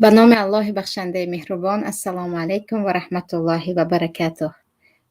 به نام الله بخشنده مهربان. السلام علیکم و رحمت الله و برکاته.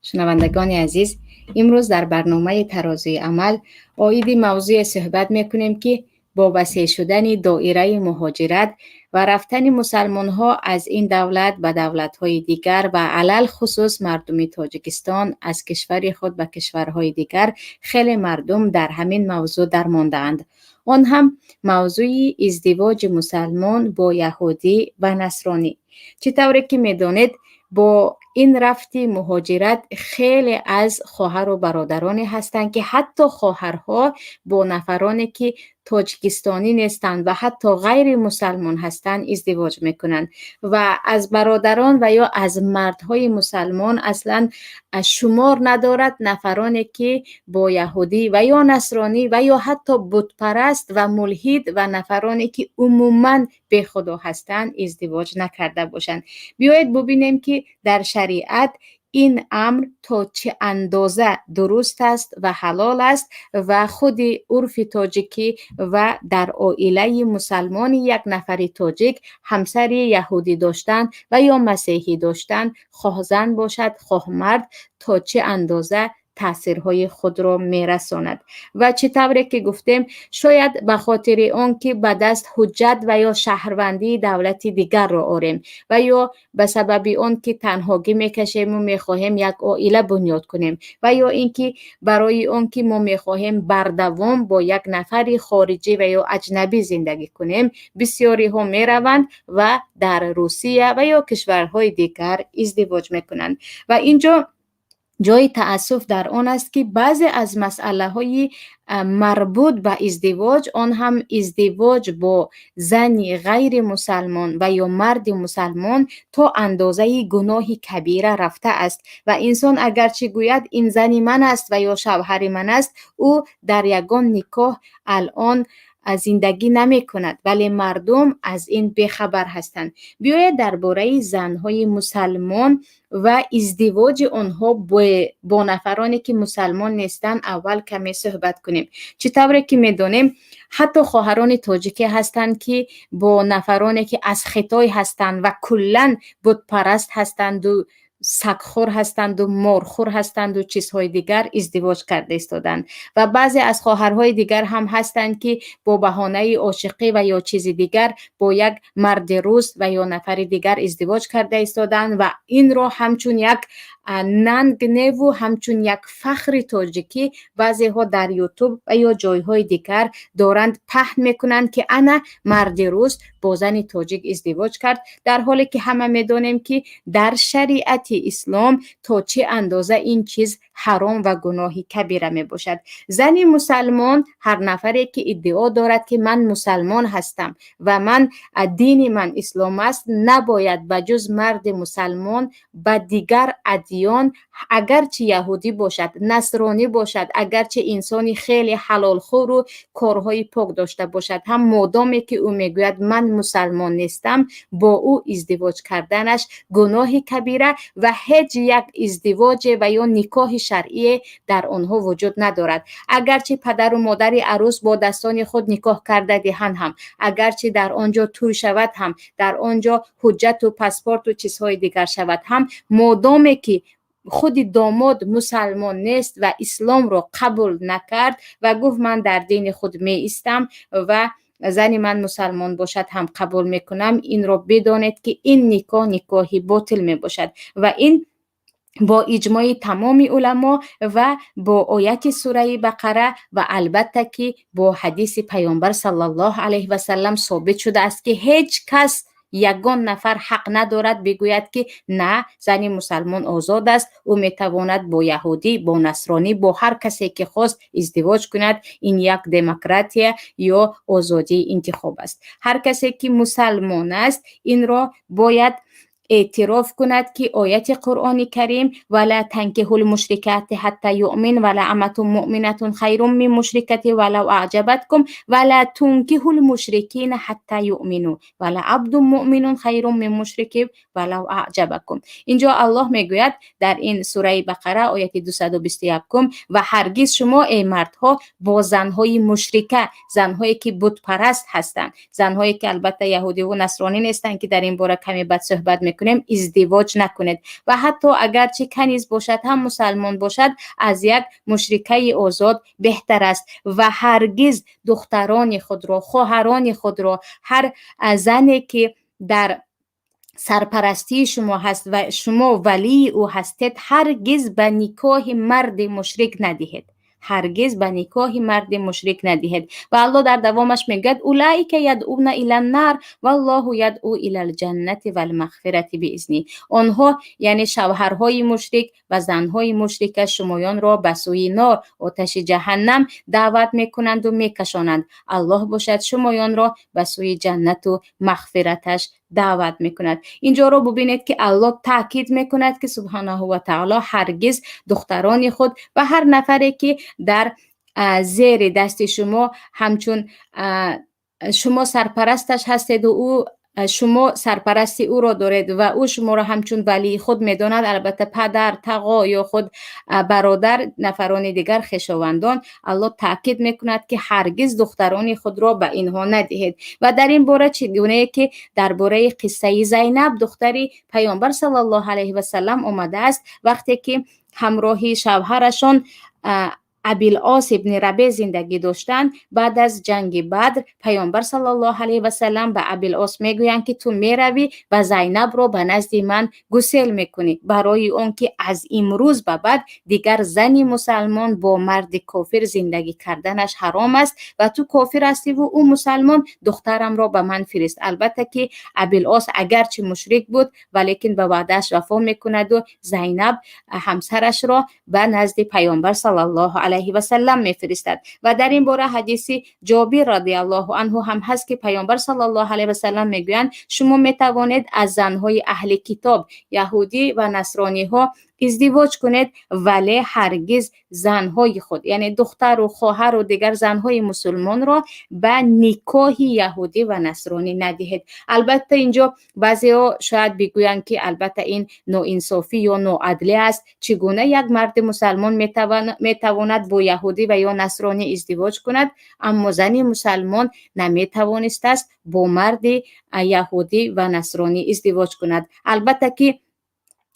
شنوندگان عزیز، امروز در برنامه ترازوی عمل عاید موضوع صحبت میکنیم که با وسیع شدن دایره مهاجرت و رفتن مسلمان ها از این دولت به دولت های دیگر و علل خصوص مردم تاجیکستان از کشور خود به کشورهای دیگر، خیلی مردم در همین موضوع درمانده اند. آن هم موضوع ازدواج مسلمان با یهودی و نصرانی. چطوری که میدانید با این رفتی مهاجرت خیلی از خواهر و برادرانی هستند که حتی خواهرها با نفرانی که تاجیکستانی نیستند و حتی غیر مسلمان هستند ازدواج میکنند و از برادران و یا از مردهای مسلمان اصلا شمار ندارد نفرانی که با یهودی و یا نصرانی و یا حتی بت پرست و ملحد و نفرانی که عموما به خدا هستند ازدواج نکرده باشند. بیایید ببینیم که در شریعت این امر تا چه اندازه درست است و حلال است و خود عرف تاجیکی و در عائله مسلمان یک نفر تاجیک همسر یهودی داشتن و یا مسیحی داشتن، خواه زن باشد خواه مرد، تا چه اندازه تاثیرهای خود را میرساند و چطوری که گفتیم شاید به خاطر آن که به دست حجت و یا شهروندی دولتی دیگر را آوریم و یا به سبب آن که تنهاگی میکشیم و میخواهیم یک عائله بنیاد کنیم و یا اینکه برای آن که ما میخواهیم بردوام با یک نفر خارجی و یا اجنبی زندگی کنیم، بسیاری ها میروند و در روسیه و یا کشورهای دیگر ازدواج میکنند و اینجا جای تأسف در آن است که بعضی از مسئله های مربوط به ازدواج، آن هم ازدواج با زنی غیر مسلمان و یا مرد مسلمان، تا اندازه گناه کبیره رفته است و انسان اگرچه گوید این زنی من است و یا شوهر من است، او در یگان نکاح الان زندگی نمی کند، ولی مردم از این بخبر هستند. بیاید درباره زنهای مسلمان و ازدواج آنها با نفرانی که مسلمان نیستند اول کمی صحبت کنیم. چطوری که میدونیم حتی خواهران تاجیکی هستند که با نفرانی که از خطای هستند و کلا بت پرست هستند و سگخور هستند و مارخور هستند و چیزهای دیگر ازدواج کرده ایستادند و بعضی از خواهرهای دیگر هم هستند که با بهانه عاشقی و یا چیز دیگر با یک مرد روس و یا نفر دیگر ازدواج کرده ایستادند و این را همچون یک ننگ و همچون یک فخر تاجیکی بعضی ها در یوتیوب و یا جایهای دیگر دارند پهن میکنند که انا مرد روس با زن تاجیک ازدواج کرد، در حالی که همه میدانیم که در شریعت اسلام تا چه اندازه این چیز حرام و گناهی کبیره می باشد. زن مسلمان، هر نفری که ادعا دارد که من مسلمان هستم و من دین من اسلام است، نباید بجز مرد مسلمان به دیگر ادیان، اگرچه یهودی باشد، نصرانی باشد، اگرچه انسانی خیلی حلال خور و کارهای پاک داشته باشد، هم مادامی که او میگوید من مسلمان نیستم، با او ازدواج کردنش گناه کبیره و هیچ یک ازدواج و یا نکاح شرعی در آنها وجود ندارد. اگرچه پدر و مادر عروس با دستان خود نکاح کرده دهند هم، اگرچه در آنجا توی شود هم، در آنجا حجت و پاسپورت و چیزهای دیگر شود هم، مادامی که خود داماد مسلمان نیست و اسلام را قبول نکرد و گفت من در دین خود می ایستم و زن من مسلمان باشد هم قبول میکنم، این را بدانید که این نکاحی باطل می باشد و این با اجماع تمام علما و با آیت سوره بقره و البته که با حدیث پیامبر صلی الله علیه و سلم ثابت شده است که هیچ کس یگان نفر حق ندارد بگوید که نه، زن مسلمان آزاد است، او میتواند با یهودی، با نصرانی، با هر کسی که خواست ازدواج کند. این یک دموکراسی یا آزادی انتخاب است. هر کسی که مسلمان است این را باید اعتراف کند که آیت قرآن کریم ولا تنکحوا المشرکات حتی یؤمن ولا امة مؤمنة خیر من مشرکة ولو اعجبتکم ولا تنکحوا المشرکین حتی یؤمنوا ولا عبد مؤمن خیر من مشرک ولو اعجبکم. اینجا الله میگوید در این سوره بقره آیت 221 و هرگز شما ای مردها با زنهای مشرکه، زنهایی که بت پرست هستند، زنهایی که البته یهودی و نصرانی نیستند که در این باره کمی بعد صحبت میکنیم، ازدواج نکنید و حتی اگرچه کنیز باشد هم مسلمان باشد از یک مشرکه آزاد بهتر است و هرگز دختران خود را، خواهران خود را، هر زنی که در سرپرستی شما هست و شما ولی او هستید هرگز به نکاح مرد مشرک ندهید، هرگز به نکاح مرد مشرک ندهید. و الله در دوامش میگه اولئک یدعون الی النار والله یدعو الی الجنه و المغفرة باذنه. آنها یعنی شوهرهای مشرک و زنهای مشرک شمایان را به سوی نار، آتش جهنم دعوت میکنند و میکشانند. الله باشد شمایان را به سوی جنت و مغفرتش دعوت میکند. اینجا رو ببینید که الله تاکید میکند که سبحانه و تعالی هرگز دختران خود و هر نفری که در زیر دست شما همچون شما سرپرستش هستید و او شما سرپرستی او را دارید و او شما را همچون ولی خود میداند، البته پدر، تقا یا خود برادر، نفران دیگر خویشاوندان، الله تاکید میکند که هرگز دختران خود را به اینها ندهید. و در این باره چگونه که درباره قصه زینب دختری پیامبر صلی الله علیه و سلم آمده است، وقتی که همراهی شوهرشان ابی‌العاص ابن ربیع زندگی داشتند، بعد از جنگ بدر پیامبر صلی الله علیه و سلم به ابی‌العاص میگویند که تو میروی و زینب رو به نزد من گسیل میکنی برای اون که از امروز به بعد دیگر زنی مسلمان با مرد کافر زندگی کردنش حرام است و تو کافر هستی و او مسلمان، دخترم را به من فرست. البته که ابی‌العاص اگرچه مشرک بود ولیکن به وعدهش وفا میکند و زینب همسرش را به نزد پیامبر صلی الله علیه و سلم میفرستد. و در این باره حدیث جابر رضی الله عنه هم هست که پیامبر صلی الله علیه و سلم میگویند شما میتوانید از زنهای اهل کتاب، یهودی و نصرانی ها ازدواج کنید ولی هرگز زنهای خود یعنی دختر و خواهر و دیگر زنهای مسلمان را به نکاح یهودی و نصرانی ندهید. البته اینجا بعضی ها شاید بگویند که البته این ناانصافی یا ناعدلی است، چگونه یک مرد مسلمان میتواند با یهودی و یا نصرانی ازدواج کند اما زنی مسلمان نمیتوانست است با مرد یهودی و نصرانی ازدواج کند. البته که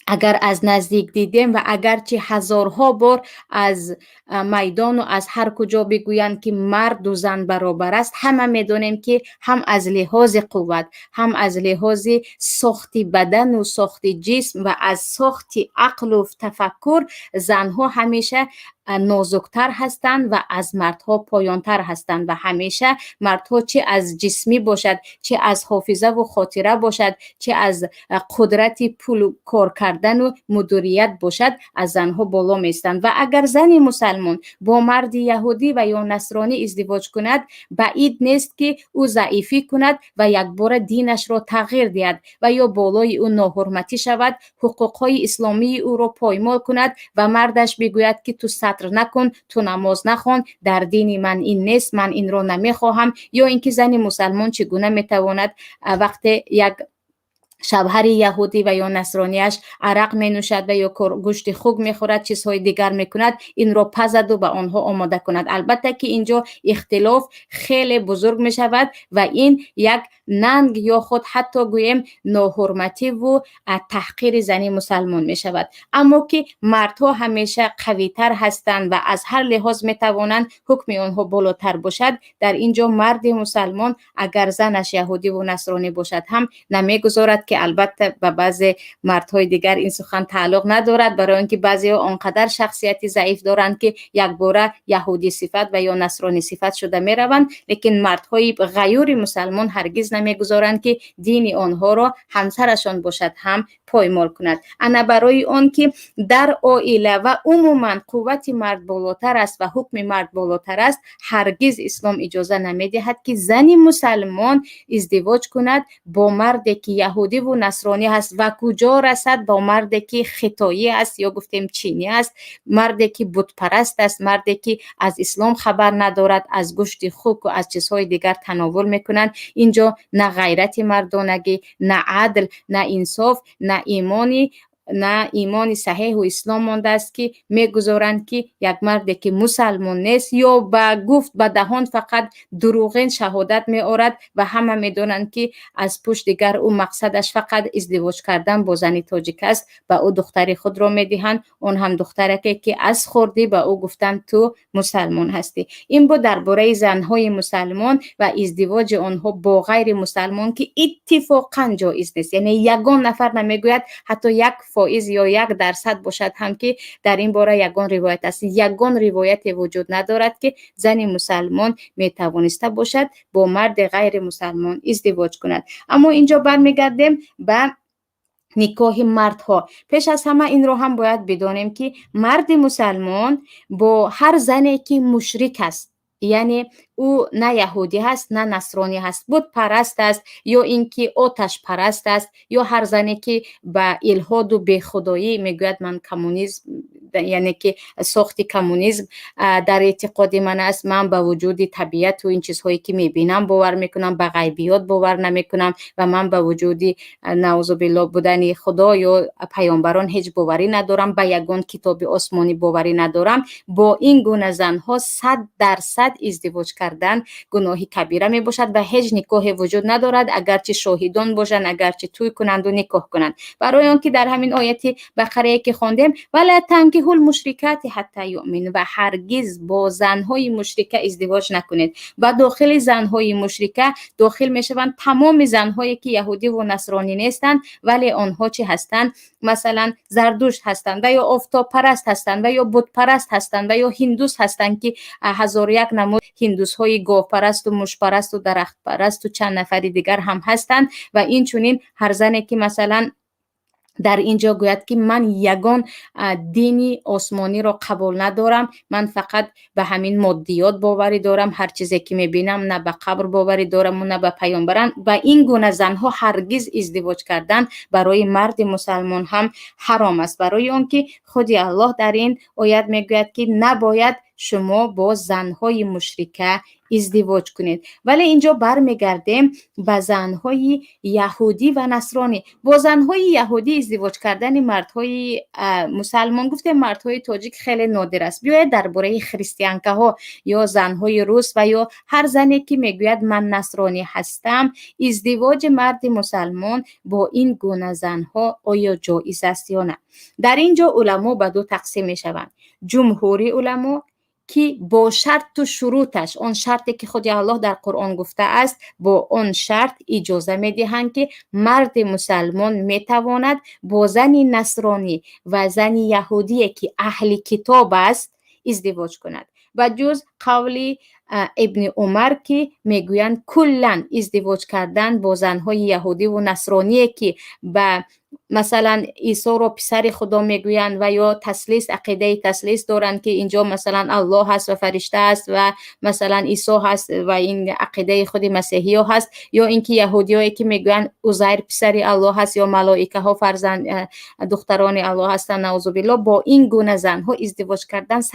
اگر از نزدیک دیدیم و اگرچه هزارها بار از میدان و از هر کجا بگویند که مرد و زن برابر است، همه میدونیم که هم از لحاظ قوت، هم از لحاظ ساخت بدن و ساخت جسم و از ساخت عقل و تفکر زنها همیشه نازکتر هستند و از مردها پایانتر هستند و همیشه مردها چه از جسمی باشد، چه از حافظه و خاطره باشد، چه از قدرت پول کار کردن و مدیریت باشد از زنها بالا میستند. و اگر زن مسلمان با مرد یهودی و یا نصرانی ازدواج کند بعید نیست که او ضعیفی کند و یک بار دینش را تغییر دهد و یا بالای او ناحرمتی شود، حقوقهای اسلامی او را پایمال کند و مردش بگوید که تو سطر نکن، تو نماز نخوان، در دین من این نیست، من این رو نمیخواهم. یا اینکه زن مسلمان چگونه میتواند وقتی یک شوهر یهودی و یا نصرانیش عرق می نوشد و یا گوشت خوک می خورد، چیزهای دیگر می کند، این را پزد و به آنها آماده کند. البته که اینجا اختلاف خیلی بزرگ می شود و این یک ننگ یا خود حتی گویم ناحرمتی و تحقیر زنی مسلمان می شود. اما که مردها همیشه قوی تر هستند و از هر لحاظ می توانند حکم آنها بالاتر باشد، در اینجا مرد مسلمان اگر زنش یهودی و نصرانی باشد هم نمیگذارد که البته به بعضی مردهای دیگر این سخن تعلق ندارد، برای اینکه بعضی ها آنقدر شخصیتی ضعیف دارند که یک باره یهودی صفت و یا نصرانی صفت شده می روند، لیکن مردهای غیور مسلمان هرگز نمیگذارند که دین آنها را همسرشان باشد هم پایمال کند. انا برای آن که در عائله و عموما قوت مرد بالاتر است و حکم مرد بالاتر است، هرگز اسلام اجازه نمیدهد که زنی مسلمان ازدواج کند با مردی که یهودی و نصرانی هست و کجا رسد؟ با مردی که خطایی است یا گفتیم چینی است، مردی که بت پرست است، مردی که از اسلام خبر ندارد، از گوشت خوک و از چیزهای دیگر تناول میکنند. اینجا نه غیرت مردانگی، نه عدل، نه انصاف، نه ایمانی صحیح و اسلام مانده است که میگذارند که یک مرد که مسلمان نیست یا به گفت به دهان فقط دروغین شهادت میآورد و همه میدونند که از پشت دیگر او مقصدش فقط ازدواج کردن با زنی تاجیک است، به او دختر خود را میدهند، اون هم دخترکی که از خوردی به او گفتند تو مسلمان هستی. این بود درباره زنهای مسلمان و ازدواج آنها با غیر مسلمان که اتفاقا جایز نیست. یعنی یگان نفر نمیگوید، حتی یک فائز یا 1% باشد هم که در این باره یگان روایت است. یگان روایت وجود ندارد که زن مسلمان میتوانسته باشد با مرد غیر مسلمان ازدواج کند. اما اینجا برمیگردیم به نکاح مردها. پیش از همه این رو هم باید بدانیم که مرد مسلمان با هر زنی که مشرک است، یعنی او نه یهودی هست نه نصرانی هست، بت پرست است یا اینکه آتش پرست است، یا هر زنی که به الحاد و به خدایی میگوید من کمونیسم، یعنی که ساخت کمونیسم در اعتقاد من است، من به وجود طبیعت و این چیزهایی که میبینم باور میکنم، به غیبیات باور نمیکنم و من به وجود نعوذ بالله بودن خدا یا پیامبران هیچ باوری ندارم، به یگان کتاب آسمانی باوری ندارم. با این گونه زنها 100% ازدواج کردن گناهی کبیره می باشد و هیچ نکاح وجود ندارد، اگرچه شاهدان باشند، اگرچه توی کنند و نکاح کنند. برای آن که در همین آیت بقره که خواندیم ولا تنکحوا المشرکات حتی یؤمنوا، و هرگز با زنهای مشرکه ازدواج نکنید. و داخل زنهای مشرکه داخل می شوند تمام زنهایی که یهودی و نصرانی نیستند، ولی آنها چه هستند؟ مثلا زردوشت هستند و یا آفتاب پرست هستند و یا بت پرست هستند و یا هندوس هستند که 1001 نمود هندوس های گاو پرست و موش پرست و درخت پرست و چند نفری دیگر هم هستند. و این چونین هر زنی که مثلا در اینجا گوید که من یگان دینی آسمانی را قبول ندارم، من فقط به همین مادیات باوری دارم، هر چیزی که میبینم نه به قبر باوری دارم و نه به پیامبران، و این گونه زنها هرگز ازدواج کردن برای مرد مسلمان هم حرام است، برای اون که خود الله در این آیت میگوید که نباید شما با زنهای مشرکه ازدواج کنید. ولی اینجا برمیگردیم به زنهای یهودی و نصرانی. با زنهای یهودی ازدواج کردن مردهای مسلمان، گفتیم مردهای تاجیک خیلی نادر است. بیاید درباره خریستیانکه ها یا زنهای روس و یا هر زنی که میگوید من نصرانی هستم، ازدواج مرد مسلمان با این گونه زنها آیا جایز است یا نه؟ در اینجا علما به دو تقسیم میشوند. جمهوری علما که با شرط و شروطش، آن شرطی که خود الله در قرآن گفته است، با آن شرط اجازه میدهند که مرد مسلمان میتواند با زنی نصرانی و زنی یهودی که اهل کتاب است ازدواج کند. و جز قول ابن عمر که میگویند کلا ازدواج کردن با زنهای یهودی و نصرانی که به مثلا عیسی رو پسر خدا میگویند و یا تثلیث، عقیده تثلیث دارند که اینجا مثلا الله هست و فرشته است و مثلا عیسی هست و این عقیده خود مسیحی ها هست، یا اینکه یهودیایی که میگویند عزیر پسر الله هست یا ملائکه ها فرزند دختران الله هستند، نعوذ بالله. با این گونه زنها ازدواج کردن 100%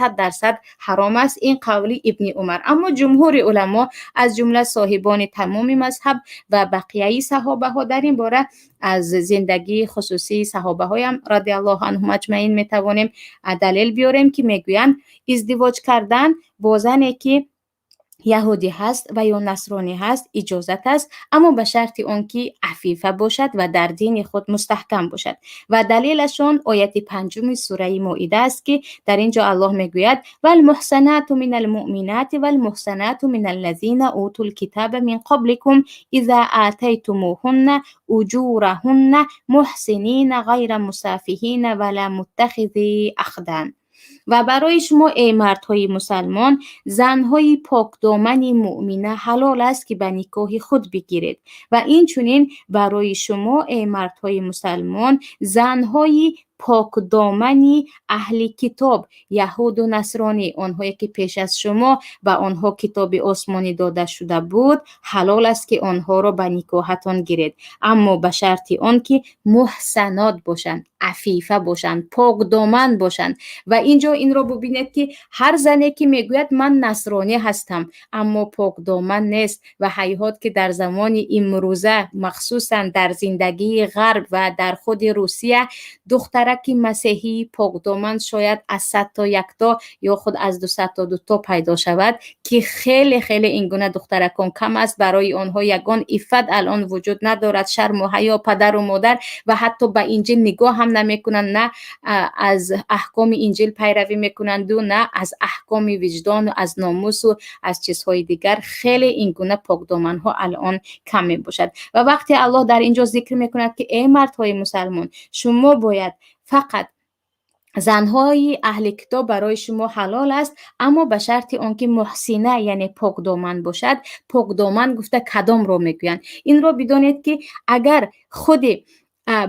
حرام است. این قول ابن عمر. اما جمهور علما از جمله صاحبان تمام مذهب و بقیه صحابه ها در این باره از زندگی خصوصی صحابه هایم رضی الله عنهم اجمعین میتوانیم دلیل بیاریم که میگویند ازدواج کردن با زنی که یهودی هست و یا نصرانی هست اجازت است، اما به شرط اون که عفیفه باشد و در دین خود مستحکم باشد. و دلیلشون آیت 5 سوره مائده است که در اینجا الله میگوید والمحصنات من المؤمنات والمحصنات من الذين اوتوا الكتاب من قبلكم اذا آتيتموهن اجورهن محسنین غیر مسافحین ولا متخذی اخدان. و برای شما ای مردهای مسلمان زنهای پاک دامن مؤمنه حلال است که به نکاح خود بگیرید. و این چنین برای شما ای مردهای مسلمان زنهای پاک دامنی اهل کتاب یهود و نصرانی، آنهایی که پیش از شما به آنها کتاب آسمانی داده شده بود، حلال است که آنها را به نکاحتان گیرید، اما به شرطی آن که محسنات باشند، عفیفه باشند، پاک دامن باشند. و اینجا این را ببینید که هر زنی که میگوید من نصرانی هستم اما پاک دامن نیست، و هیهات که در زمان امروزه مخصوصا در زندگی غرب و در خود روسیه دخترک مسیحی پاک دامن شاید از 100 تا 1 تا یا خود از 200 تا 2 تا پیدا شود که خیلی خیلی این گونه دخترکان کم است. برای آنها یگان عفت الان وجود ندارد، شرم و حیا، پدر و مادر و حتی به انجیل نگاه هم نمیکنند، نه از احکام انجیل پیروی میکنند و نه از احکام وجدان و از ناموس و از چیزهای دیگر. خیلی این گونه پاک دامن ها الان کم می باشد. و وقتی الله در اینجا ذکر میکند که ای مردهای مسلمان، شما باید فقط زنهای اهل کتاب برای شما حلال است، اما به شرط آنکه محسنه یعنی پاک دامن باشد. پاک دامن گفته کدام رو میگویند؟ این رو بدانید که اگر خود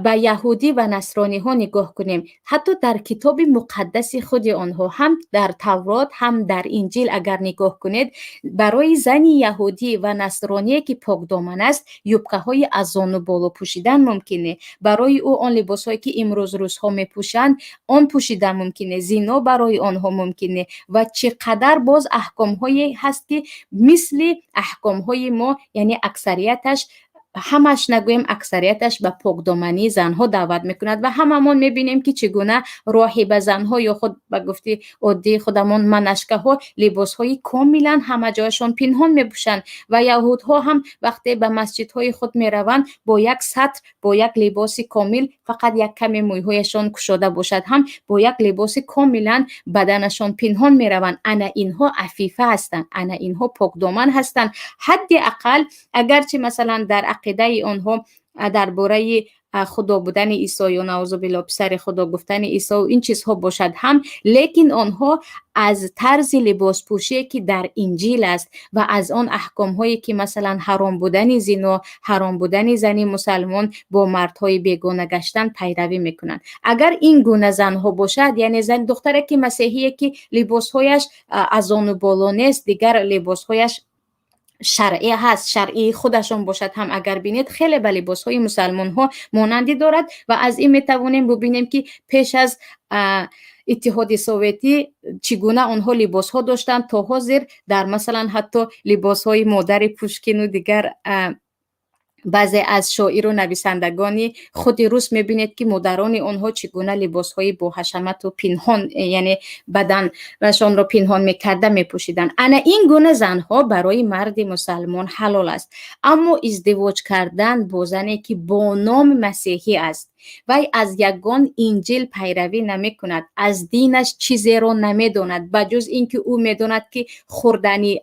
به یهودی و نصرانی ها نگاه کنیم، حتی در کتاب مقدس خود آنها، هم در تورات هم در انجیل اگر نگاه کنید، برای زنی یهودی و نصرانی که پاک دامن است یوبقه های از زانو بالا پوشیدن ممکنه، برای او آن لباس هایی که امروز روزها میپوشند آن پوشیدن ممکنه، زنا برای آنها ممکنه. و چقدر باز احکام هایی هست که مثل احکام های ما، یعنی اکثریتش، همش نگویم اکثریتش به پاک دامنی زنها دعوت میکند و هممون میبینیم که چگونه راهب زنها یا خود به گفته عادی خودمون منشکه ها لباس های کاملا همه جایشان پنهان میپوشند و یهودها هم وقتی به مسجد های خود میروند با یک سطر، با یک لباس کامل، فقط یک کمی موهایشان گشاده باشد هم با یک لباس کاملا بدنشان پنهان میروند. انا اینها عفیفه هستند، انا اینها پاک دامن هستند. حداقل اگرچه مثلا در عقیده آنها درباره خدا بودن عیسی یا نعوذ بالله پسر خدا گفتن عیسی و این چیزها باشد هم، لیکن آنها از طرز لباس پوشی که در انجیل است و از آن احکام هایی که مثلا حرام بودن زنا، حرام بودن زنی مسلمان با مردهای بیگانه گشتن پیروی میکنند. اگر این گونه زنها باشد، یعنی زن دختره که مسیحیه که لباس هایش از آن بالا نیست، دیگر لباس هایش شرعی هست، شرعی خودشون باشد هم، اگر بینید خیلی به لباس های مسلمان ها مانندی دارد و از این میتوانیم ببینیم که پیش از اتحاد سوویتی چگونه آنها لباس ها داشتند تا حاضر در مثلا حتی لباس های مادر پوشکین و دیگر بعضی از شاعر و نویسندگان خود روس میبینید که مادران آنها چگونه لباس های با حشمت و پنهان، یعنی بدن وشان را پنهان میکرده میپوشیدن. انا این گونه زنها برای مرد مسلمان حلال است، اما ازدواج کردن با زنی که با نام مسیحی است و از یگان انجیل پیروی نمی کند، از دینش چیزی را نمی داند بجز اینکه او می داند که خوردنی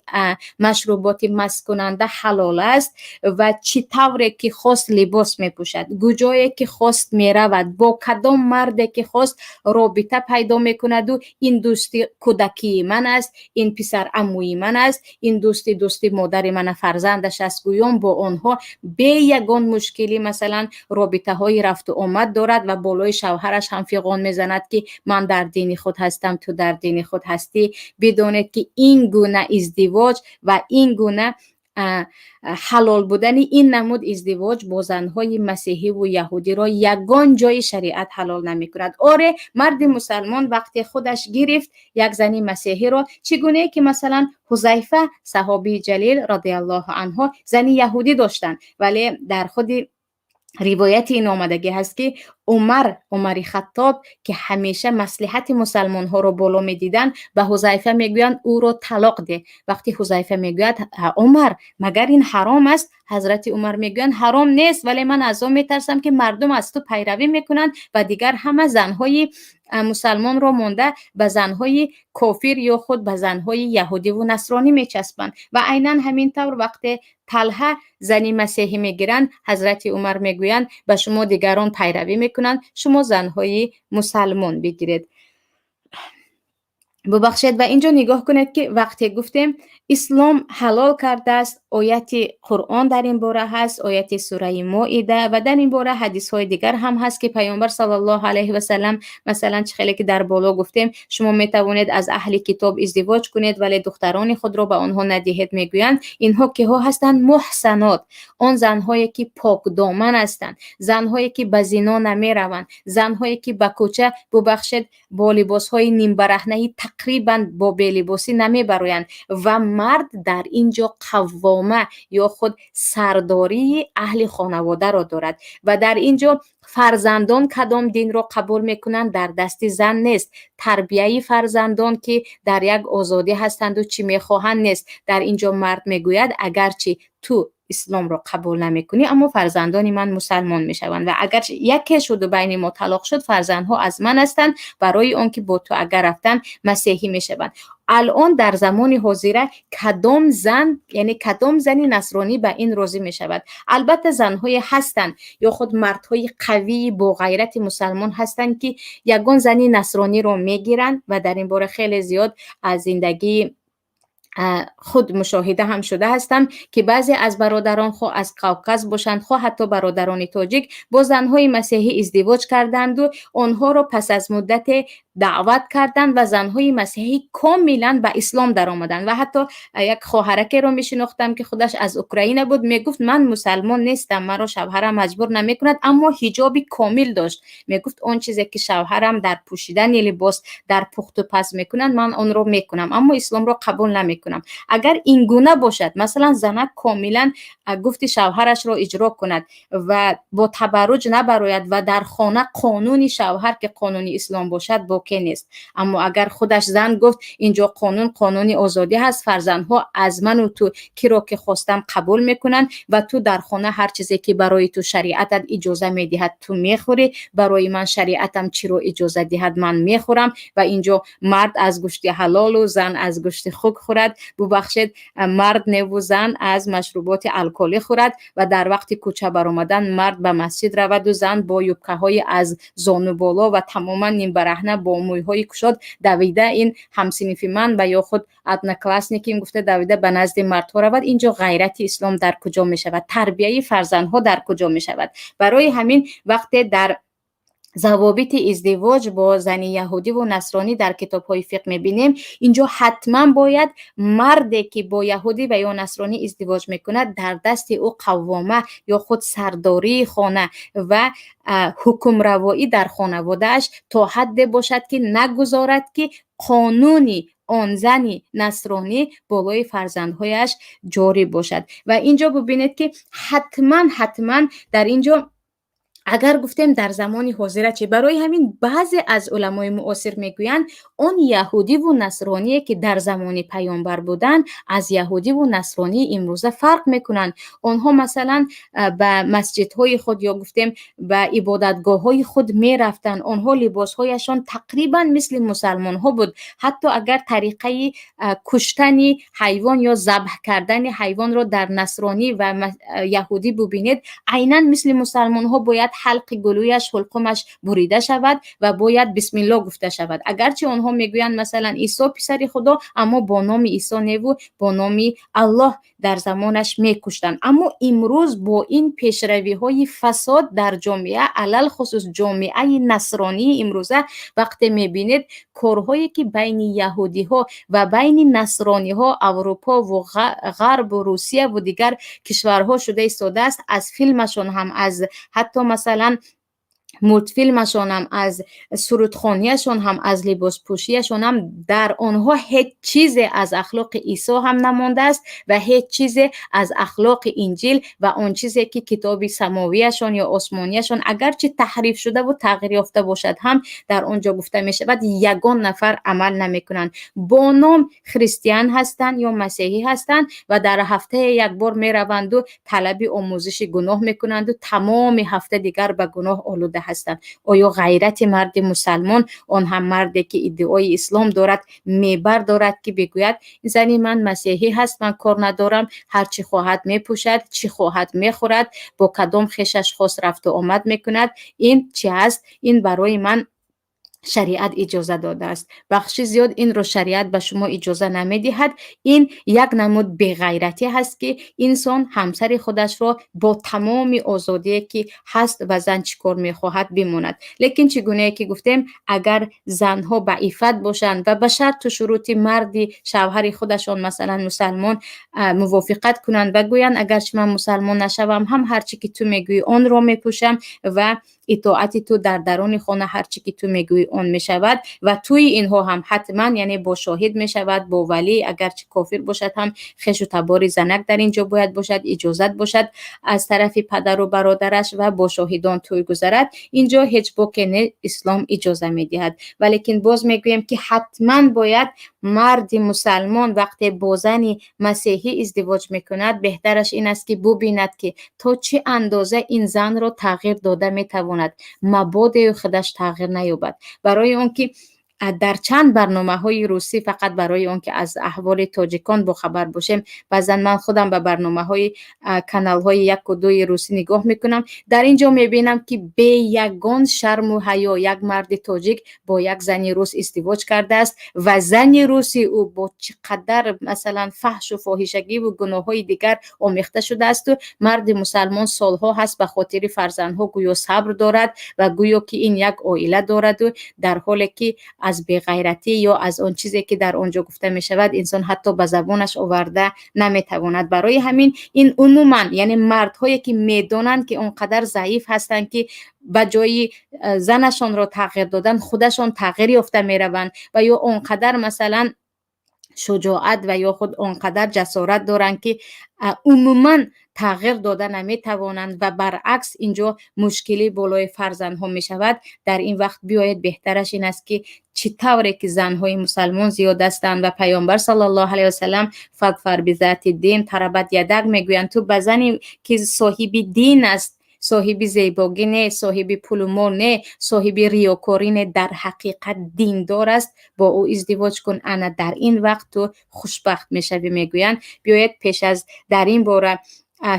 مشروبات مست کننده حلال است و چی طوری که خواست لباس می پوشد، کجایی که خواست می رود، با کدام مردی که خواست رابطه پیدا می کند و این دوستی کودکی من است، این پسر عموی من است، این دوستی مادر من فرزندش است، گویان با آنها به یگان مشکلی مثلا رابطه های رفت و آمد دارد و بالای شوهرش هم فیقان میزند که من در دین خود هستم، تو در دین خود هستی. بدانید که این گونه ازدواج و این گونه حلال بودن این نمود ازدواج با زنهای مسیحی و یهودی را یگان جای شریعت حلال نمی کند. آره، مرد مسلمان وقتی خودش گرفت یک زنی مسیحی را، چگونه که مثلا حذیفه صحابی جلیل رضی الله عنه زنی یهودی داشتند، ولی در خود روایت این آمدگی هست که عمر خطاب که همیشه مصلحت مسلمان ها رو بالا می دیدن، به حذیفه میگویند او رو طلاق ده. وقتی حذیفه میگوید عمر مگر این حرام است؟ حضرت عمر میگویند حرام نیست، ولی من از آن میترسم که مردم از تو پیروی میکنند و دیگر همه زنهای مسلمان رو مونده به زنهای کافر یا خود به زنهای یهودی و نصرانی میچسبند. و عیناً همین طور وقتی طلحه زنی مسیحی میگیرند، حضرت عمر میگویند به شما دیگران پیروی میکنند، شما زنهای مسلمان بگیرید. ببخشید و اینجا نگاه کنید که وقتی گفتیم اسلام حلال کرده است آیت قرآن در این باره هست، آیت سوره مائده، و در این باره حدیث های دیگر هم هست که پیامبر صلی الله علیه و سلم مثلا خیلی که در بالا گفتیم شما می توانید از اهل کتاب ازدواج کنید ولی دختران خود را به آنها ندهید. میگویند اینها که ها هستند محسنات، آن زنهایی که پاک دامن هستند، زنهایی که به زنا نمی روند، زنهایی که به کوچه ببخشید با لباس های نیم برهنه تقریبا با بلباسی نمی برایند. و مرد در اینجا قوامه یا خود سرداری اهل خانواده را دارد و در اینجا فرزندان کدام دین را قبول میکنند در دست زن نیست. تربیه فرزندان که در یک آزادی هستند و چی میخواهند نیست. در اینجا مرد میگوید اگرچه تو اسلام را قبول نمیکنی اما فرزندان من مسلمان میشوند و اگر یکی شد و بین ما طلاق شد فرزندها از من هستند، برای آن که با تو اگر رفتن مسیحی میشوند. الان در زمان حاضره کدام زن یعنی کدام زنی نصرانی به این راضی می شود؟ البته زنهای هستند یا خود مردهای قوی با غیرت مسلمان هستند که یگان زنی نصرانی رو میگیرند و در این باره خیلی زیاد از زندگی خود مشاهده هم شده هستم که بعضی از برادران خو از قوقاز باشند خو حتی برادران تاجیک با زنهای مسیحی ازدواج کردند و آنها را پس از مدت دعوت کردند و زنهای مسیحی کاملا به اسلام در آمدند. و حتی یک خواهرک رو میشناختم که خودش از اوکراین بود، میگفت من مسلمان نیستم، مرا شوهرم مجبور نمیکند، اما حجابی کامل داشت. میگفت اون چیزی که شوهرم در پوشیدن لباس در پخت و پز میکنند من اون رو میکنم اما اسلام را قبول نمیکنم. اگر این گونه باشد مثلا زنک کاملا گفت شوهرش را اجرا کند و با تبرج نبراید و در خانه قانون شوهر که قانون اسلام باشد باقی نیست. اما اگر خودش زن گفت اینجا قانون آزادی هست، فرزندها از من و تو کی را که خواستم قبول میکنن و تو در خانه هر چیزی که برای تو شریعتت اجازه میدهد تو میخوری، برای من شریعتم چی رو اجازه دهد من میخورم و اینجا مرد از گوشت حلال و زن از گوشت خوک خورد. ببخشید مرد و زن از مشروبات الکلی خورد و در وقت کوچه برآمدن مرد به مسجد رود و زن با یوبکه های از زانو بالا و تماما نیم برهنه با مویهای کشاد دویده، این همسنف من و یا خود ادنا کلاسنیکیم گفته دویده به نزد مردها رود. اینجا غیرت اسلام در کجا می شود؟ تربیه فرزندها در کجا می شود؟ برای همین وقت در ضوابط ازدواج با زن یهودی و نصرانی در کتاب‌های فقه می‌بینیم اینجا حتما باید مردی که با یهودی و یا نصرانی ازدواج میکند در دست او قوامه یا خود سرداری خانه و حکم روایی در خانواده‌اش تا حد باشد که نگذارد که قانونی آن زنی نصرانی بالای فرزندهایش جاری باشد. و اینجا ببینید که حتما در اینجا اگر گفتیم در زمان حاضره چه، برای همین بعضی از علمای معاصر میگویند اون یهودی و نصرانی که در زمان پیامبر بودند از یهودی و نصرانی امروزه فرق میکنند. آنها مثلا به مسجدهای خود یا گفتیم به عبادتگاههای خود میرفتند، آنها لباسهایشان تقریبا مثل مسلمان ها بود. حتی اگر طریقه کشتن حیوان یا ذبح کردن حیوان را در نصرانی و یهودی ببینید عیناً مثل مسلمان ها باید حلق گلویش حلقمش بریده شود و باید بسم الله گفته شود. اگرچه آنها میگویند مثلا عیسی پسر خدا اما با نام عیسی نیو با نام الله در زمانش میکشتند. اما امروز با این پیشروی های فساد در جامعه علل خصوص جامعه نصرانی امروزه وقتی میبینید کارهایی که بین یهودی ها و بین نصرانی ها اروپا و غرب و روسیه و دیگر کشورها شده ایستاده است، از فیلمشون هم از حتی مثلا مولت فیلمشون هم از سرودخوانیشون هم از لباس پوشیشون هم در آنها هیچ چیز از اخلاق عیسی هم نمانده است و هیچ چیز از اخلاق انجیل و اون چیزی که کتاب سماویشون یا آسمانیشون اگرچه تحریف شده و تغییر یافته باشد هم در آنجا گفته می شود یگان نفر عمل نمی کنند. با نام خریستیان هستند یا مسیحی هستند و در هفته یک بار می روند و طلب آموزش گناه می کنند و تمام هفته دیگر به گناه آلوده هستند. آیا غیرت مرد مسلمان، آن هم مردی که ادعای اسلام دارد، میبردارد که بگوید زنی من مسیحی هست، من کار ندارم، هر چی خواهد میپوشد، چی خواهد میخورد، با کدام خیشش خاص رفت و آمد میکند، این چی است؟ این برای من شریعت اجازه داده است. بخش زیاد این رو شریعت به شما اجازه نمیدهد. این یک نمود بی‌غیرتی هست که انسان همسر خودش را با تمام آزادی که هست و زن چیکار میخواهد بماند. لیکن چگونه که گفتیم اگر زنها با عفت باشند و به شرط و شروط مردی شوهر خودشان مثلا مسلمان موافقت کنند و گویند اگر من مسلمان نشوم هم هرچی که تو میگویی آن را میپوشم و اطاعت تو در درون خانه هرچی که تو میگویی آن میشود و توی اینها هم حتما یعنی با شاهد میشود، با ولی اگرچه کافر باشد هم خش و تبار زنک در اینجا باید باشد، اجازت باشد از طرف پدر و برادرش و با شاهدان توی گذرد. اینجا هیچ باکی اسلام اجازه میدهد. ولیکن باز میگویم که حتما باید مرد مسلمان وقتی با زنی مسیحی ازدواج میکند بهترش این است که ببیند که تا چه اندازه این زن را تغییر داده میتواند، مبادا خودش تغییر نیابد. برای اون که در چند برنامه های روسی فقط برای اون که از احوال تاجیکان با خبر باشیم، بعضا من خودم به برنامه های کانال های 1 و 2 روسی نگاه میکنم، در اینجا میبینم که به یگان شرم و حیا یک مرد تاجیک با یک زن روس ازدواج کرده است و زن روسی او با چقدر مثلا فحش و فاحشگی و گناه های دیگر آمیخته شده است و مرد مسلمان سالها هست به خاطر فرزندها گویا صبر دارد و گویا که این یک عائله دارد و در حالی که از بی‌غیرتی یا از اون چیزی که در آنجا گفته می شود انسان حتی به زبانش آورده نمیتواند. برای همین این عموما یعنی مردهایی که میدانند که اونقدر ضعیف هستند که به جای زنشان را تغییر دادن خودشان تغییر یافته میروند و یا اونقدر مثلا شجاعت و یا خود اونقدر جسارت دارند که عموما تغییر داده نمیتوانند و برعکس اینجا مشکلی بالای فرزندها می شود. در این وقت بیاید بهترش این است که چطوری که زنهای مسلمان زیاد هستند و پیامبر صلی الله علیه و سلم فقفر بذات دین تربت یدک میگویند تو به زنی که صاحب دین است، صاحب زیباگی نه، صاحب پول و مال نه، صاحب ریاکاری نه، در حقیقت دیندار است، با او ازدواج کن، انا در این وقت تو خوشبخت میشوی. میگویند بیاید پیش از در این باره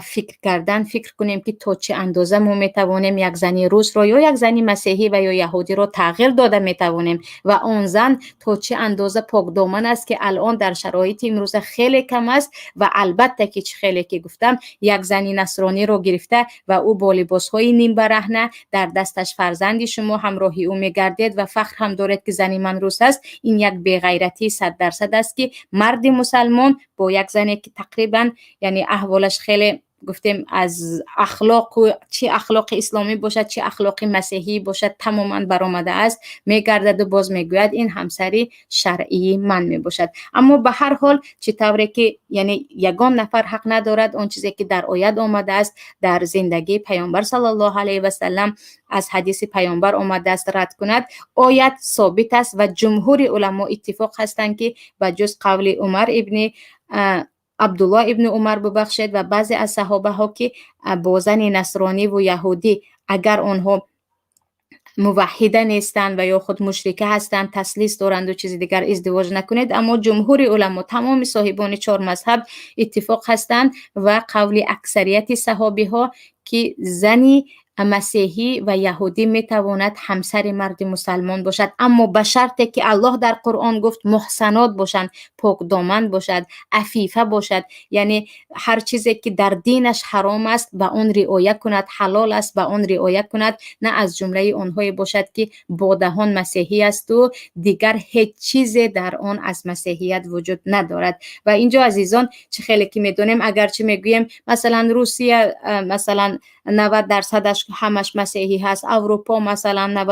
فکر کنیم که تا چه اندازه ما میتوانیم یک زنی روس را یا یک زنی مسیحی و یا یهودی را تغییر داده میتوانیم و آن زن تا چه اندازه پاک دامن است که الان در شرایط امروز خیلی کم است و البته که خیلی که گفتم یک زنی نصرانی را گرفته و او با لباس های نیم برهنه در دستش فرزندی شما همراهی او میگردید و فخر هم دارد که زنی من روس است. این یک بی‌غیرتی 100% است که مرد مسلمان با یک زنی که تقریبا یعنی احوالش خیلی گفتیم از اخلاق و چه اخلاق اسلامی باشد چه اخلاق مسیحی باشد تماما برآمده است میگردد و باز میگوید این همسری شرعی من میباشد. اما به هر حال چطوری که یعنی یگان نفر حق ندارد اون چیزی که در آیت آمده است در زندگی پیامبر صلی الله علیه و سلم از حدیث پیامبر آمده است رد کند. آیت ثابت است و جمهور علما اتفاق هستند که به جز قول عمر ابن عبدالله ابن عمر ببخشید و بعضی از صحابه ها که با زن نصرانی و یهودی اگر آنها موحده نیستند و یا خود مشرکه هستند تثلیث دارند و چیز دیگر ازدواج نکنید. اما جمهور علما تمام صاحبان 4 مذهب اتفاق هستند و قول اکثریت صحابی ها که زنی مسیحی و یهودی میتواند همسر مرد مسلمان باشد، اما به شرطی که الله در قرآن گفت محسنات باشند، پاک دامن باشد، عفیفه باشد، یعنی هر چیزی که در دینش حرام است به آن رعایت کند، حلال است به آن رعایت کند، نه از جمله آنهای باشد که با دهان مسیحی است و دیگر هیچ چیزی در آن از مسیحیت وجود ندارد. و اینجا عزیزان چه خیلی که میدونیم اگرچه میگوییم مثلا روسیه مثلا 90% همش مسیحی هست، اروپا مثلا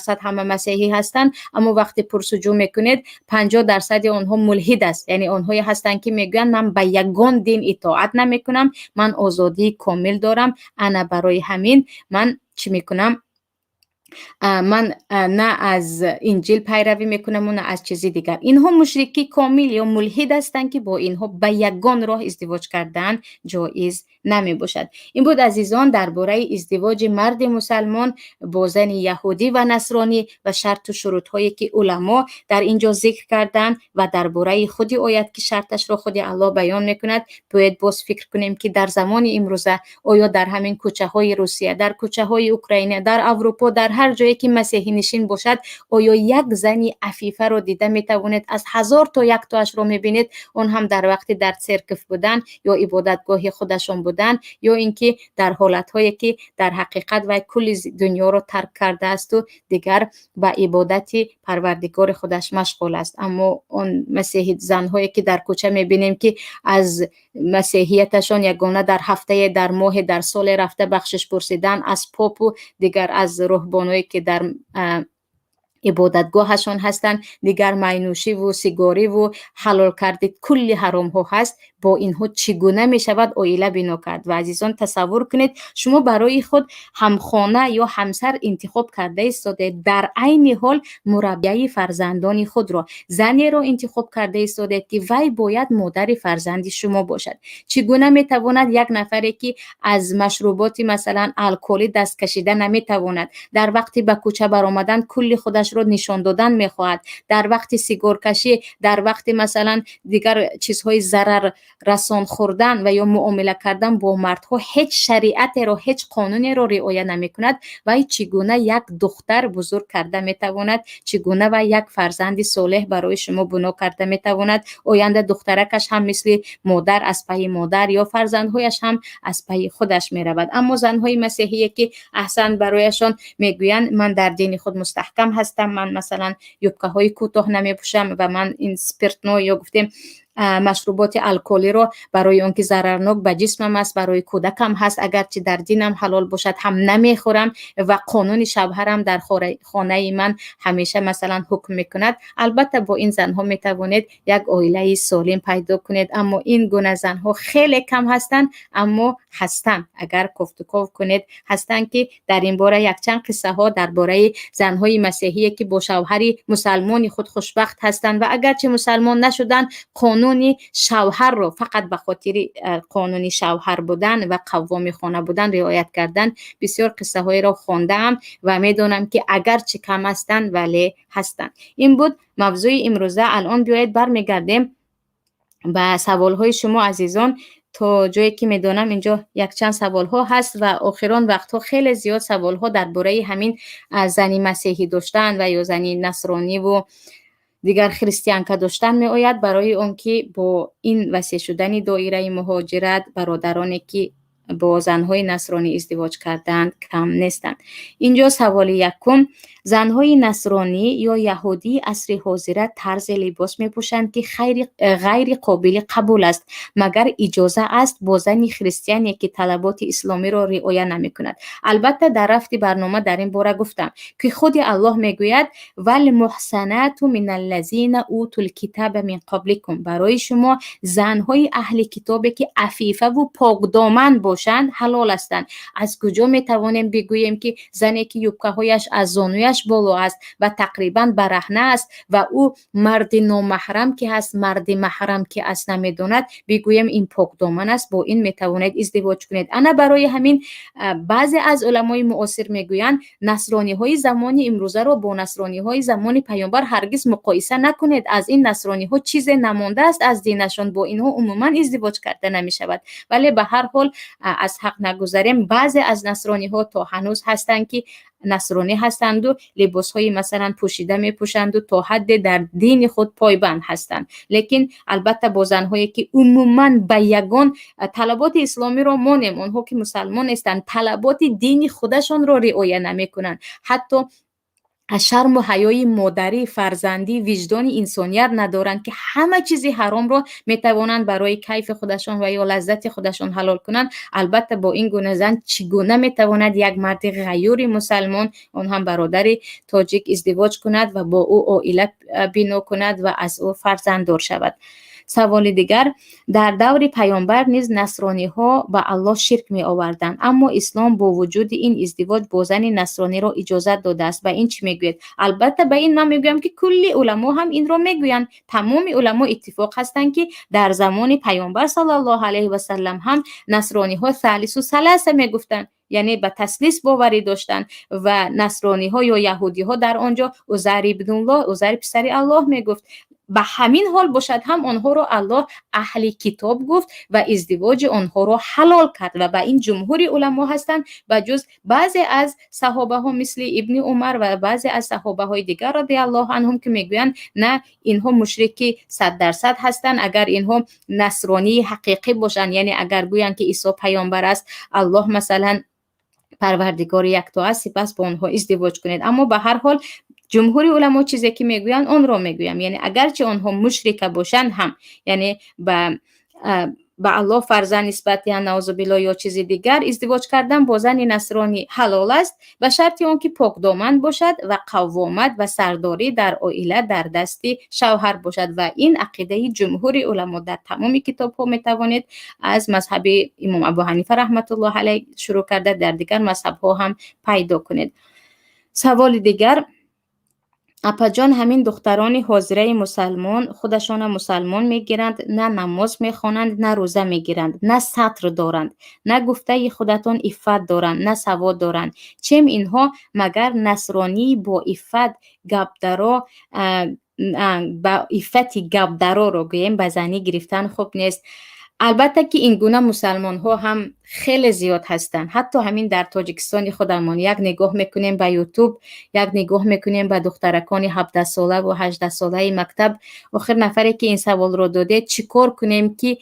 94% همه مسیحی هستند، اما وقتی پرسجو میکنید 50% آنها ملحد است، یعنی آنهایی هستند که میگن من به یگان دین اطاعت نمیکنم، من آزادی کامل دارم، انا برای همین من چی میکنم، من نه از انجیل پیروی میکنم و نه از چیزی دیگر. اینها مشرکی کامل یا ملحد هستند که با اینها به یگان راه ازدواج کردن جایز نمی باشد. این بود عزیزان درباره ازدواج مرد مسلمان با زن یهودی و نصرانی و شرط و شروط هایی که علما در اینجا ذکر کردن و درباره خود آیت که شرطش را خود الله بیان میکند. باید باز فکر کنیم که در زمان امروزه آیا در همین کوچه های روسیه، در کوچه های اوکراین، در اروپا، در هر جایی که مسیحی نشین باشد، آیا یک زنی عفیفه رو دیده میتوانید؟ از 1000 تا یک تاش رو میبینید اون هم در وقتی در سرکف بودن یا عبادتگاه خودشون بودن، یا اینکه در حالت‌هایی که در حقیقت و کل دنیا رو ترک کرده است و دیگر با عبادت پروردگار خودش مشغول است. اما اون مسیحی زن‌هایی که در کوچه می‌بینیم که از مسیحیتشون یگانه در هفته، در ماه، در سال رفته بخشش پرسیدن از پاپ و دیگر از رهبانایی که در عبادتگاهشون هستند، دیگر مینوشی و سیگاری و حلال کردید کلی حرام ها هست. با اینها چگونه می شود عائله بنا کرد؟ و عزیزان تصور کنید شما برای خود همخانه یا همسر انتخاب کرده ایستاده، در عین حال مربیه فرزندان خود را، زنی را انتخاب کرده ایستاده که وی باید مادر فرزند شما باشد. چگونه می تواند یک نفری که از مشروبات مثلا الکلی دست کشیده نمی تواند، در وقتی به کوچه برآمدن کلی خودش رو نشان دادن میخواهد، در وقت سیگار کشی، در وقت مثلا دیگر چیزهای ضرر رسان خوردن و یا معامله کردن با مردها هیچ شریعت رو، هیچ قانونی رو رعایت نمی کند، و چگونه یک دختر بزرگ کرده می تواند، چگونه و یک فرزند صالح برای شما بنا کرده می تواند؟ آینده دخترکش هم مثل مادر از پی مادر یا فرزندهایش هم از پی خودش می رود. اما زنهای مسیحی که احسن برایشان میگویند من در دین خود مستحکم هستم، من مثلا یوبکه های کوتاه نمی پوشم و من این سپیرتنو یا گفتیم مشروبات الکلی رو برای اون که ضررناک به جسمم است، برای کودکم هست، اگرچه در دینم حلال باشد هم نمیخورم و قانون شوهرم در خانه من همیشه مثلا حکم میکند. البته با این زنها میتوانید یک عائله سالم پیدا کنید، اما این گونه زنها خیلی کم هستند، اما هستند. اگر گفتگو کنید هستند که در این باره یک چند قصه ها درباره زنهای مسیحی که با شوهری مسلمان خود خوشبخت هستند و اگرچه مسلمان نشدن قانون شوهر رو فقط به خاطر قانون شوهر بودن و قوام خانه بودن رعایت کردن. بسیار قصه هایی را خواندم و میدونم که اگرچه کم هستند ولی هستند. این بود موضوع امروزه. الان بیایید برمیگردیم به سوال های شما عزیزان، تا جایی که میدونم اینجا یک چند سوال ها هست و آخران وقت ها خیلی زیاد سوال ها درباره همین زنی مسیحی داشتن و یا زنی نصرانی و دیگر خریستیان که داشتن می آید، برای اون که با این وسیع شدن دایره مهاجرت برادرانی که با زنهای نصرانی ازدواج کردند کم نیستند. اینجا سوال یکم، زنهای نصرانی یا یهودی عصر حاضر طرز لباس می پوشند که غیر قابل قبول است، مگر اجازه است با زنی خریستیانی که طلبات اسلامی را رعایت نمی کند؟ البته در رفت برنامه در این باره گفتم که خود الله می گوید والمحصنات من الذین اوتوا الکتاب من قبلکم، برای شما زنهای اهل کتابی که عفیفه و پاک دامن باشند حلال هستند. از کجا می توانیم بگوییم که زنی که یوبکه هایش از زانویش بالا است و تقریبا برهنه است و او مرد نامحرم که هست، مرد محرم که است نمیداند، بگوییم این پاک دامن است، با این می توانید ازدواج کنید؟ انا برای همین بعضی از علمای معاصر میگویند نصرانی های زمان امروزه را با نصرانی های زمان پیامبر هرگز مقایسه نکنید. از این نصرانی ها چیز نمانده است از دینشان، با اینها عموما ازدواج کرده نمی شود. ولی به هر حال از حق نگذاریم، بعضی از نصرانی ها تا هنوز هستند که نصرانی هستند و لباس های مثلا پوشیده می پوشند و تا حد در دین خود پایبند هستند. لیکن البته با زنهایی که عموما به یگان طلبات اسلامی را مانیم، اونها که مسلمان هستند طلبات دین خودشون را رعایت نمی کنند، حتی از شرم و حیای مادری، فرزندی، وجدان انسانیت ندارند که همه چیزی حرام را میتوانند برای کیف خودشان و یا لذت خودشان حلال کنند. البته با این گونه زن چگونه میتواند یک مرد غیور مسلمان، اون هم برادر تاجیک، ازدواج کند و با او عائله بنا کند و از او فرزنددار شود؟ سوال دیگر، در دور پیامبر نیز نصرانی ها به الله شرک می آوردند، اما اسلام با وجود این ازدواج با زن نصرانی را اجازت داده است. و این چی میگوید؟ البته به این من میگویم که کلی علما هم این را میگویند. تمام علما اتفاق هستند که در زمان پیامبر صلی الله علیه و سلم هم نصرانی ها ثالث و ثلاثه میگفتند، یعنی به تثلیث باوری داشتند و نصرانی ها یا یهودی ها در آنجا عزیر ابن الله، عزیر پسر الله میگفت. به همین حال باشد هم آنها رو الله اهل کتاب گفت و ازدواج آنها رو حلال کرد و به این جمهور علما هستند و جز بعضی از صحابه ها مثل ابن عمر و بعضی از صحابه های دیگر رضی الله عنهم که میگویند نه اینها مشرکی 100% هستند اگر اینها نصرانی حقیقی باشند، یعنی اگر گویند که عیسی پیامبر است، الله مثلا پروردگار یکتا است، سپس با آنها ازدواج کنید. اما به هر حال جمهور علما چیزی که میگویند آن را میگویم، یعنی اگرچه آنها مشرک باشند هم، یعنی به الله فرزند نسبت یا نعوذ بالله یا چیز دیگر ازدواج کردن با زن نصرانی حلال است، به شرطی آنکه پاکدامن باشد و قوامت و سرداری در عائله در دست شوهر باشد و این عقیده جمهور علما در تمام کتاب ها میتوانید از مذهب امام ابو حنیفه رحمت الله علیه شروع کرده در دیگر مذهب ها هم پیدا کنید. سوال دیگر: اپا جان، همین دختران حاضره مسلمان خودشان مسلمان میگیرند، نه نماز میخوانند، نه روزه میگیرند، نه سطر دارند، نه گفته خودتان عفت دارند، نه سواد دارند. چیم اینها مگر نصرانی با عفت گبدرا با عفتی گبدرا رو گوییم به زنی گرفتن خوب نیست. البته که این گونه مسلمان ها هم خیلی زیاد هستند. حتی همین در تاجیکستان خودمان یک نگاه میکنیم به یوتیوب، یک نگاه میکنیم به دخترکان 17 ساله و 18 ساله مکتب. آخر نفری که این سوال رو داده چیکار کنیم که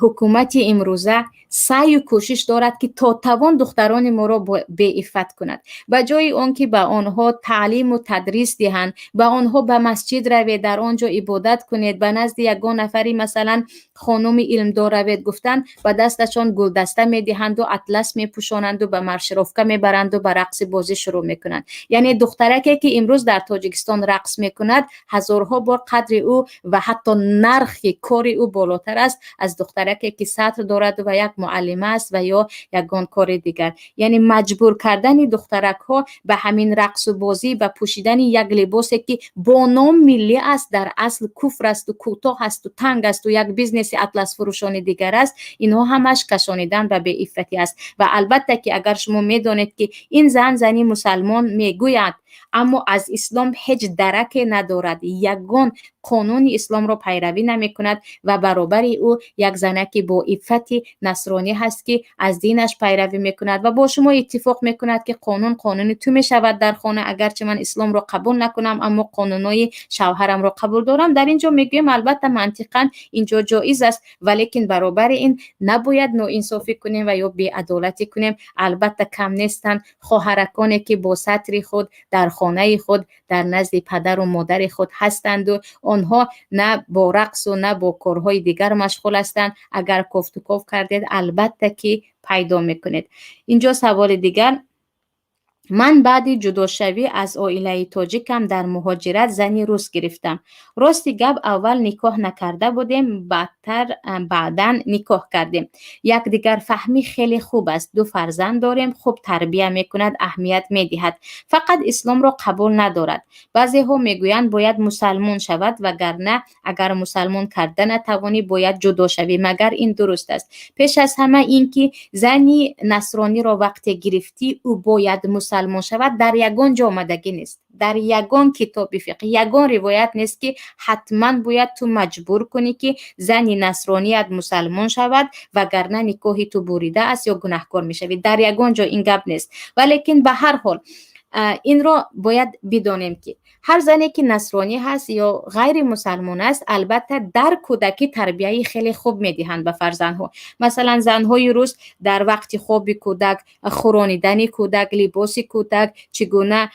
حکومت امروزه سعی و کوشش دارد که تا توان دختران ما را به عفت کند، به جای آنکه به آنها تعلیم و تدریس دهند، به آنها به مسجد روید، در آنجا عبادت کنید، به نزد یگان نفری مثلا خانم علمدار روید گفتن و دستشان گلدسته میدهند و اطلس میپوشانند و به مرشرافکه میبرند و به رقص بازی شروع میکنند. یعنی دخترکی که امروز در تاجیکستان رقص میکند هزارها بار قدر او و حتی نرخ کار او بالاتر است از دخترکی که سطر دارد و یک معلمه است و یا یگان کار دیگر. یعنی مجبور کردن دخترک ها به همین رقص و بازی و پوشیدن یک لباسی که با نام ملی است در اصل کفر است و کوتاه است و تنگ است و یک بیزنس اطلس فروشان دیگر است، اینها همش کشانیدن و به عفتی است. و البته که اگر شما میدانید که این زنی مسلمان میگوید اما از اسلام هیچ درکی ندارد، یگان قانون اسلام را پیروی نمی کند و برابر او یک زنکی با عفت نصرانی هست که از دینش پیروی می کند و با شما اتفاق می کند که قانون تو می شود در خانه، اگرچه من اسلام را قبول نکنم اما قانونای شوهرم را قبول دارم. در اینجا میگیم البته منطقاً اینجا جایز است، ولیکن برابر این نباید ناانصافی کنیم و یا بی‌عدالتی کنیم. البته کم نیستند خواهرکانی که با سطر خود در خانه خود در نزد پدر و مادر خود هستند و آنها نه با رقص و نه با کارهای دیگر مشغول هستند. اگر کفت و کاف کردید البته که پیدا میکنید. اینجا سوال دیگر: من بعد جدا شوی از عائله تاجیکم در مهاجرت زنی روس گرفتم. راستی گپ اول نکاح نکرده بودیم، بعداً نکاح کردیم. یک دیگر فهمی خیلی خوب است، 2 فرزند داریم، خوب تربیت میکند، اهمیت میدهد، فقط اسلام را قبول ندارد. بعضی ها میگویند باید مسلمان شود وگرنه اگر مسلمان کرده نتوانی باید جدا شوی. مگر این درست است؟ پیش از همه اینکه زنی نصرانی را وقتی گرفتی او باید مسلمان شود در یگان جا آمدگی نیست، در یگان کتاب فقه یگان روایت نیست که حتما باید تو مجبور کنی که زنی نصرانیت مسلمان شود وگرنه نکاح تو بریده است یا گناهکار میشوی. در یگان جا این گپ نیست. ولیکن به هر حال این را باید بدانیم که هر زنی که نصرانی هست یا غیر مسلمان است البته در کودکی تربیه خیلی خوب میدهند به فرزندها. مثلا زنهای روز در وقت خواب کودک، خورانیدن کودک، لباس کودک، چگونه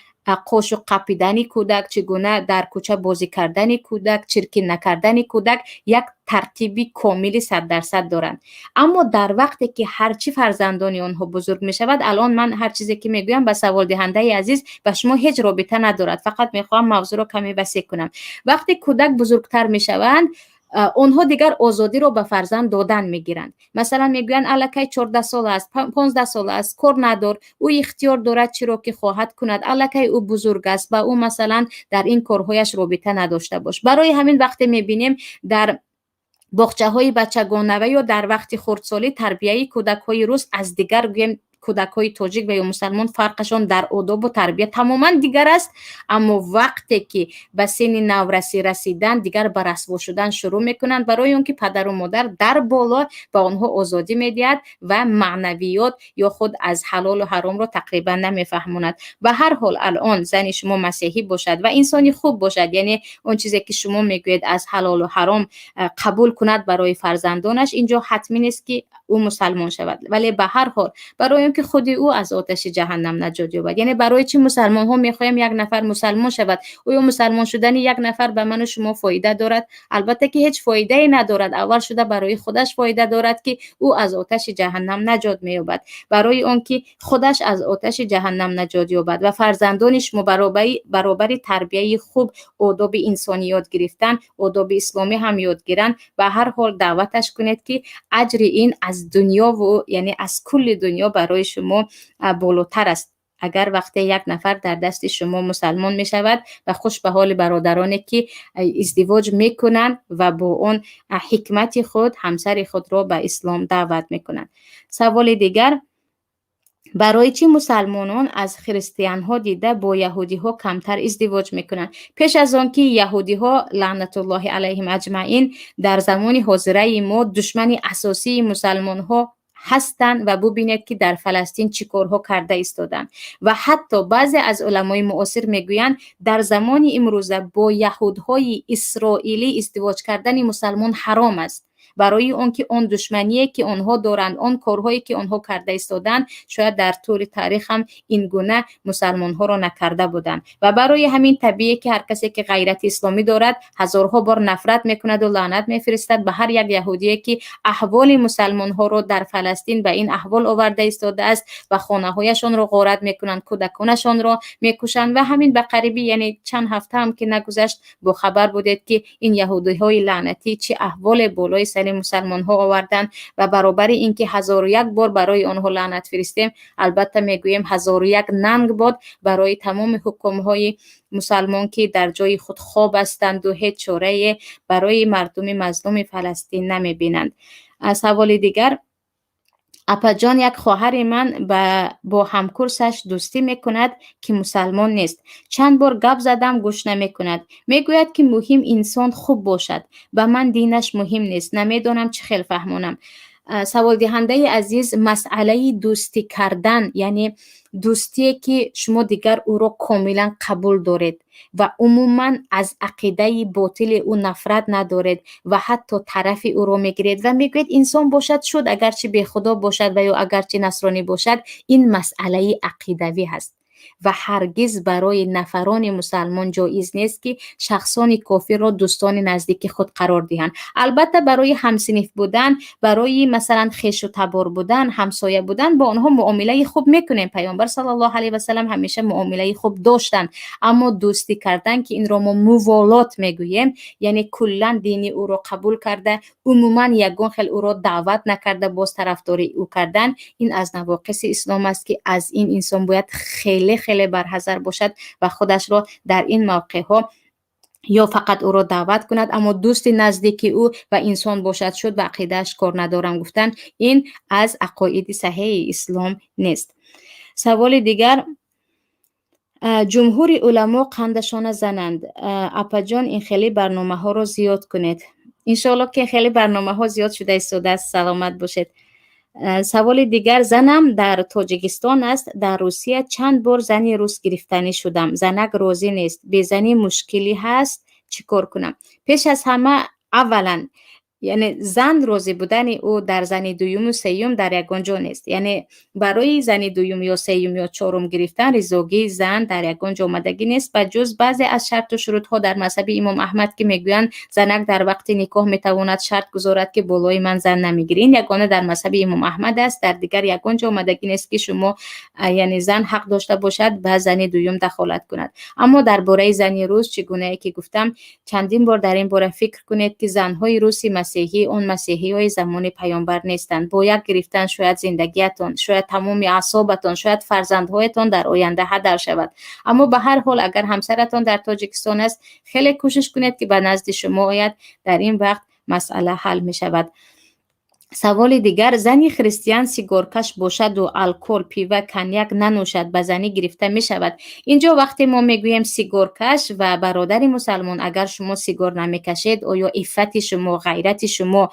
قوش و قپیدن کودک، چگونه در کوچه بازی کردن کودک، چرکین نکردن کودک یک ترتیبی کاملی 100% دارند. اما در وقتی که هرچی فرزندان آنها بزرگ می شود، الان من هر چیزی که میگویم با سوال دهنده عزیز به شما هیچ رابطه ندارد، فقط میخوام موضوع رو کمی وسیع کنم. وقتی کودک بزرگتر می شوند اونها دیگر آزادی رو به فرزند دادن میگیرند. مثلا میگویند الکی 14 سال است، 15 سال است، کار ندار، او اختیار دارد چی رو که خواهد کند، الکی او بزرگ است و او مثلا در این کارهایش رابطه نداشته باش. برای همین وقتی میبینیم در باغچه‌های بچگانه و یا در وقت خردسالی تربیه کودک‌های روز از دیگر کودکای تاجیک و یا مسلمان فرقشان در آداب و تربیت تماما دیگر است. اما وقتی که به سن نورسی رسیدن دیگر به رسوا شدن شروع میکنند، برای اون که پدر و مادر در بالا به آنها آزادی میدهد و معنویات یا خود از حلال و حرام رو تقریبا نمیفهموند. به هر حال الان زن شما مسیحی باشد و انسانی خوب باشد، یعنی اون چیزی که شما میگوید از حلال و حرام قبول کند برای فرزندانش، اینجا حتمی نیست که او مسلمان شود. ولی به هر حال برای اینکه خود او از آتش جهنم نجات یابد، یعنی برای چی مسلمان ها میخوایم یک نفر مسلمان شود؟ او مسلمان شدن یک نفر به من و شما فایده دارد؟ البته که هیچ فایده ای ندارد. اول شده برای خودش فایده دارد که او از آتش جهنم نجات مییابد، برای اون که خودش از آتش جهنم نجات یابد و فرزندانش برابری تربیت خوب، آداب انسانی یاد گرفتن، آداب اسلامی هم یاد گیرن. به هر حال دعوتش کنید که اجر این از دنیا و یعنی از کل دنیا برای شما بالاتر است اگر وقتی یک نفر در دست شما مسلمان می شود و خوش به حال برادرانی که ازدواج می کنند و با اون حکمت خود همسر خود را به اسلام دعوت می کنند. سوال دیگر: برای چی مسلمانان از خریستیان ها دیده با یهودی ها کمتر ازدواج میکنند؟ پیش از آن که یهودی ها لعنت الله علیهم اجمعین در زمان حاضره ما دشمن اساسی مسلمان ها هستند و ببینید که در فلسطین چی کارها کرده ایستادند و حتی بعضی از علمای معاصر میگویند در زمان امروزه با یهودهای اسرائیلی ازدواج کردن مسلمان حرام است، برای اون که اون دشمنیه که آنها دارند، اون کارهایی که آنها کرده ایستادند، شاید در طول تاریخ هم این گونه مسلمان ها را نکرده بودند و برای همین طبیعیه که هر کسی که غیرت اسلامی دارد هزارها بار نفرت میکند و لعنت میفرستد به هر یک یهودی که احوال مسلمان ها را در فلسطین به این احوال آورده ایستاده است و خانه هایشان را غارت میکنند، کودکانشان را میکشند. و همین به قریبی یعنی چند هفته هم که نگذشت با خبر بودید که این یهودی های لعنتی چه احوال بالای مسلمان ها آوردن و برابر اینکه 1001 بار برای آنها لعنت فرستیم، البته میگوییم 1001 ننگ باد برای تمام حکم های مسلمان که در جای خود خواب هستند و هیچ چاره برای مردم مظلوم فلسطین نمیبینند. سوال دیگر: اپا جان، یک خواهر من با همکورسش دوستی میکند که مسلمان نیست. چند بار گپ زدم گوش نمیکند. میگوید که مهم انسان خوب باشد. به من دینش مهم نیست. نمیدونم چه خیلی فهمونم. سوال دهنده عزیز، مسئله دوستی کردن یعنی دوستی که شما دیگر او را کاملا قبول دارید و عموما از عقیده باطل او نفرت ندارید و حتی طرف او را میگیرید و میگوید انسان باشد شد، اگرچه به خدا باشد و یا اگرچه نصرانی باشد، این مسئله عقیدوی هست و هرگز برای نفران مسلمان جایز نیست که شخصان کافر را دوستان نزدیک خود قرار دهند. البته برای همسنف بودن، برای مثلا خویش و تبار بودن، همسایه بودن، با آنها معامله خوب میکنیم. پیامبر صلی الله علیه و سلم همیشه معامله خوب داشتن. اما دوستی کردن که این را ما موالات میگوییم، یعنی کلا دینی او را قبول کرده، عموما یگان خیل او را دعوت نکرده، باز طرفداری او کردن، این از نواقص اسلام است که از این انسان باید خیلی برحذر باشد و خودش را در این موقع ها یا فقط او را دعوت کند اما دوست نزدیک او و انسان باشد شد و عقیدهش کار ندارم گفتن، این از عقاید صحیح اسلام نیست. سوال دیگر: جمهور علما قندشان زنند. اپا جان این خیلی برنامه ها رو زیاد کنید. انشاءالله که خیلی برنامه ها زیاد شده است. سلامت باشید. سوال دیگر: زنم در تاجیکستان است. در روسیه چند بار زنی روس گرفتنی شدم. زنک راضی نیست. به زنی مشکلی هست، چیکار کنم؟ پیش از همه اولا یعنی زن راضی بودن او در زن دوم و سوم در یگان جا نیست. یعنی برای زن دوم یا سوم یا چهارم گرفتن رضاگی زن در یگان جا آمدگی نیست، و جز بعضی از شرط و شروط ها در مذهب امام احمد که میگویند زنک در وقت نکاح میتواند شرط گذارد که بالای من زن نمیگیرین، یگانه در مذهب امام احمد است. در دیگر یگان جا آمدگی نیست که شما یعنی زن حق داشته باشد به زن دوم دخالت کند. اما درباره زن روس چگونه که گفتم چندین بار در این باره فکر کنید که زنهای روسی مسیحی اون مسیحی های زمان پیامبر نیستند. با یک گرفتن شاید زندگیتان، شاید تمام اعصابتان، شاید فرزندهایتان در آینده هدر شود. اما به هر حال اگر همسرتان در تاجیکستان است خیلی کوشش کنید که به نزد شما آید، در این وقت مسئله حل می شود. سوال دیگر، زنی خریستیان سیگارکش باشد و الکل، پیوه، کنیاک ننوشد به زنی گرفته می شود؟ اینجا وقتی ما میگوییم سیگارکش و برادر مسلمان، اگر شما سیگار نمیکشید آیا عفت شما، غیرت شما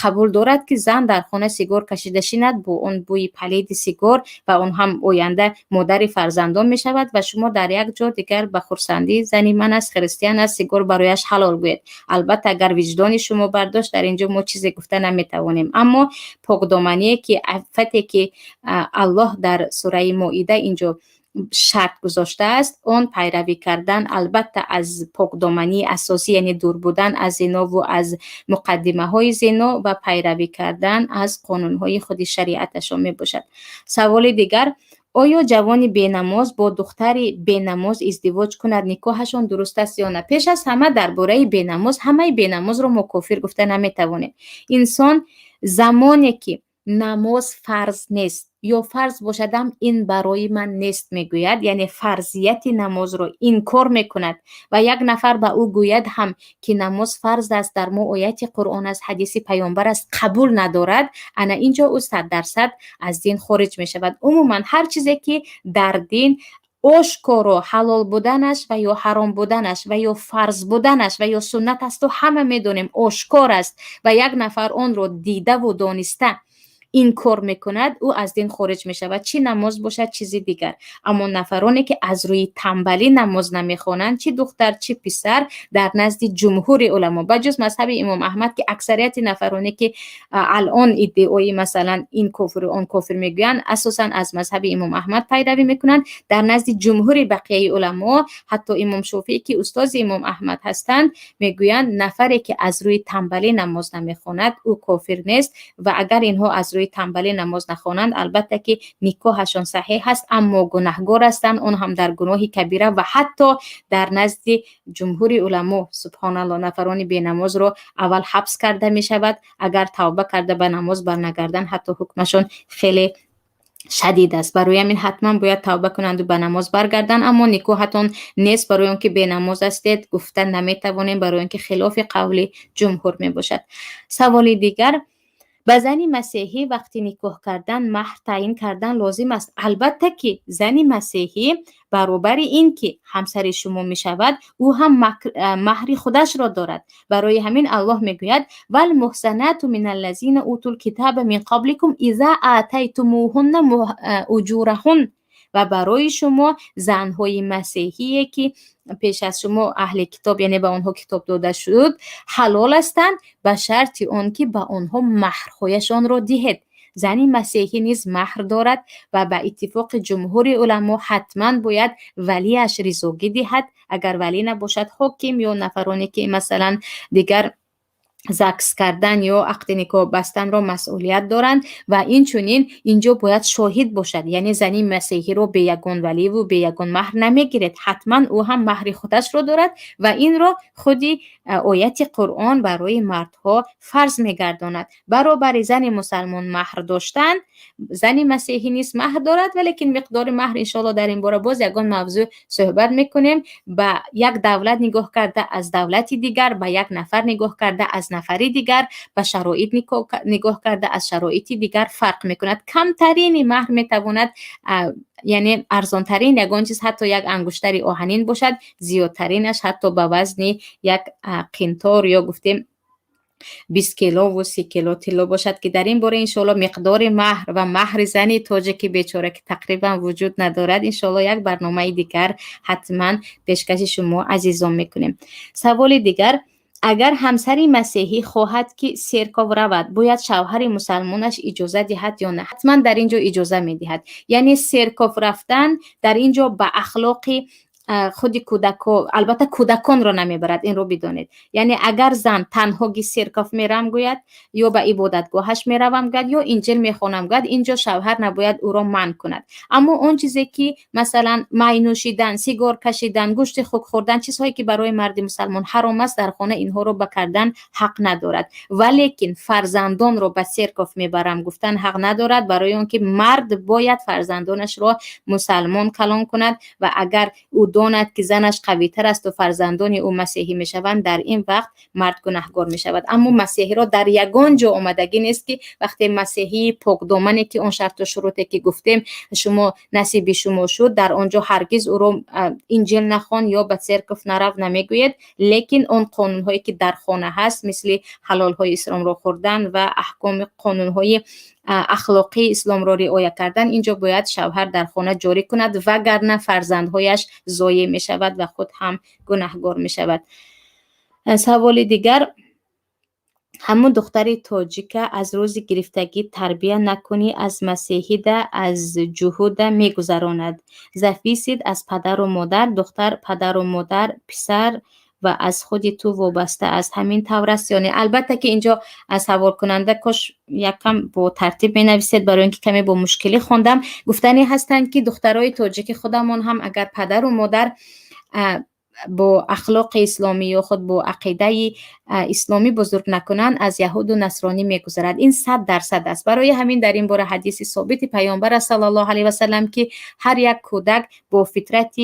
قبول دارد که زن در خانه سیگار کشیده شیند با اون بوی پلید سیگار و اون هم آینده مادر فرزندان می شود و شما در یک جا دیگر به خرسندی زنی من از خریستیان از سیگار برایش حلال گوید؟ البته اگر وجدان شما برداشت در اینجا ما چیزی گفته نمیتوانیم، اما پاکدامنی که عفتی که الله در سوره مائده اینجا شرط گذاشته است، اون پیروی کردن البته از پاکدامنی اساسی یعنی دور بودن از زنا و از مقدمه های زنا و پیروی کردن از قانون های خود شریعتش می باشد. سوال دیگر، آیا جوانی بینماز با دختری بینماز ازدواج کند نکاحشان درست است یا نه؟ پیش از همه درباره بینماز، همه بینماز رو ما کافر گفته نمیتوانیم. انسان زمانی که نماز فرض نیست یا فرض باشدم این برای من نیست میگوید، یعنی فرضیت نماز رو انکار میکند و یک نفر به او گوید هم که نماز فرض است، در ما آیت قرآن است، حدیث پیامبر است، قبول ندارد، انا اینجا او 100% از دین خارج می شود. عموما هر چیزی که در دین آشکارا حلال بودنش و یا حرام بودنش و یا فرض بودنش و یا سنت است و همه میدونیم آشکار است و یک نفر آن رو دیده و دانسته این کار میکند، او از دین خارج میشود، چی نماز باشد چیزی دیگر. اما نفرانی که از روی تنبلی نماز نمیخوانند، چی دختر چی پسر، در نزد جمهور علما بجز مذهب امام احمد که اکثریت نفرانی که الان ادعای مثلا این کفر و آن کفر میگویند اساسا از مذهب امام احمد پیروی میکنند، در نزد جمهور بقیه علما حتی امام شافعی که استاد امام احمد هستند میگویند نفری که از روی تنبلی نماز نمیخواند او کافر نیست و اگر اینها از روی تنبلی نماز نخوانند البته که نکاحشان صحیح است اما گناهگار هستند، اون هم در گناه کبیره و حتی در نزد جمهور علما سبحان الله نفرانی بی نماز رو اول حبس کرده می شود، اگر توبه کرده به نماز برنگردن حتی حکمشون خیلی شدید است. برای همین حتما باید توبه کنند و به نماز برگردن. اما نکاحتون نیست برای اون که به نماز هستید گفتن نمیتوانیم، برای اینکه خلاف قول جمهور می باشد. سوال دیگر، به زنی مسیحی وقتی نکاح کردن مهر تعیین کردن لازم است؟ البته که زنی مسیحی برابر این که همسر شما می شود او هم مهر خودش را دارد. برای همین الله می گوید والمحصنات من الذین اوتوا الکتاب من قبلکم اذا آتیتموهن اجورهن، و برای شما زنهای مسیحی که پیش از شما اهل کتاب یعنی به آنها کتاب داده شد حلال هستند به شرط آن که به آنها مهرهایشان را دهید. زنی مسیحی نیز مهر دارد و به اتفاق جمهور علما حتما باید ولیش رضاگی دهد، اگر ولی نباشد حاکم یا نفرانی که مثلا دیگر زکس کردن یا عقد نکاح بستن را مسئولیت دارند و این چونین اینجا باید شاهد باشد، یعنی زنی مسیحی رو به یگان ولی و به یگان مهر نمیگیرد، حتما او هم مهر خودش رو دارد و این را خودی آیت قرآن برای مردها فرض میگرداند. برابر زن مسلمان مهر داشتن، زنی مسیحی نیست مهر دارد ولیکن مقدار مهر انشالله در این باره باز یگان موضوع صحبت میکنیم. به یک دولت نگاه کرده از دولتی دیگر، به یک نفر نگاه کرده از نفری دیگر، به شرایط نگاه کرده از شرایطی دیگر فرق میکند. کمترین مهر میتواند یعنی ارزان ترین یگان چیز حتی یک انگشتری آهنین باشد، زیادترینش حتی به وزن یک قنطار یا گفتیم 20 کیلو و 30 کیلو طلا باشد که در این باره انشالله مقدار مهر و مهر زنی تاجیکی بیچاره که تقریبا وجود ندارد انشالله یک برنامه دیگر حتما پیشکش شما عزیزان میکنیم. سوال دیگر، اگر همسری مسیحی خواهد که سرکاو رود باید شوهر مسلمانش اجازه دهد یا نه؟ حتما در اینجا اجازه میدهد. یعنی سرکاو رفتن در اینجا به اخلاق خود کودکان، البته کودکان رو نمیبرد، این رو بدانید. یعنی اگر زن تنها سرکاف میرم گوید یا به عبادتگاهش میروم گوید یا انجیل میخوانم گوید، اینجا شوهر نباید او را منع کند. اما اون چیزی که مثلا می نوشیدن، سیگار کشیدن، گوشت خوک خوردن، چیزهایی که برای مرد مسلمان حرام است در خانه، اینها رو بکردن حق ندارد. ولیکن فرزندان رو به سرکاف میبرم گفتن حق ندارد، برای اون که مرد باید فرزندانش را مسلمان کلام کند و اگر او داند که زنش قوی تر است و فرزندان او مسیحی می شوند، در این وقت مرد گناهکار می شود. اما مسیحی را در یگان جا آمدگی نیست که وقتی مسیحی پاک دامنی که اون شرط و شروطی که گفتیم شما نصیب شما شد، در آنجا هرگز او را انجیل نخوان یا به سرکف نرو نمیگوید، لیکن اون قانون هایی که در خانه هست مثل حلال های اسلام را خوردن و احکام قانون های اخلاقی اسلام را رعایت کردن، اینجا باید شوهر در خانه جاری کند، وگرنه فرزندهایش ضایع می شود و خود هم گناهکار می شود. سوال دیگر: همون دختر تاجیک از روز گرفتگی تربیت نکنی از مسیحی ده از جهود می گذراند. زفیسید از پدر و مادر، دختر پدر و مادر پسر و از خود تو وابسته است، همین طور است؟ یعنی البته که اینجا از سوال کننده کاش یکم با ترتیب بنویسید، برای اینکه کمی با مشکلی خوندم. گفتنی هستند که دخترای تاجیک خودمون هم اگر پدر و مادر با اخلاق اسلامی یا خود با عقیده اسلامی بزرگ نکنن، از یهود و نصرانی میگذرد. این 100% است. برای همین در این باره حدیث ثابت پیامبر صلی الله علیه و سلم که هر یک کودک با فطرت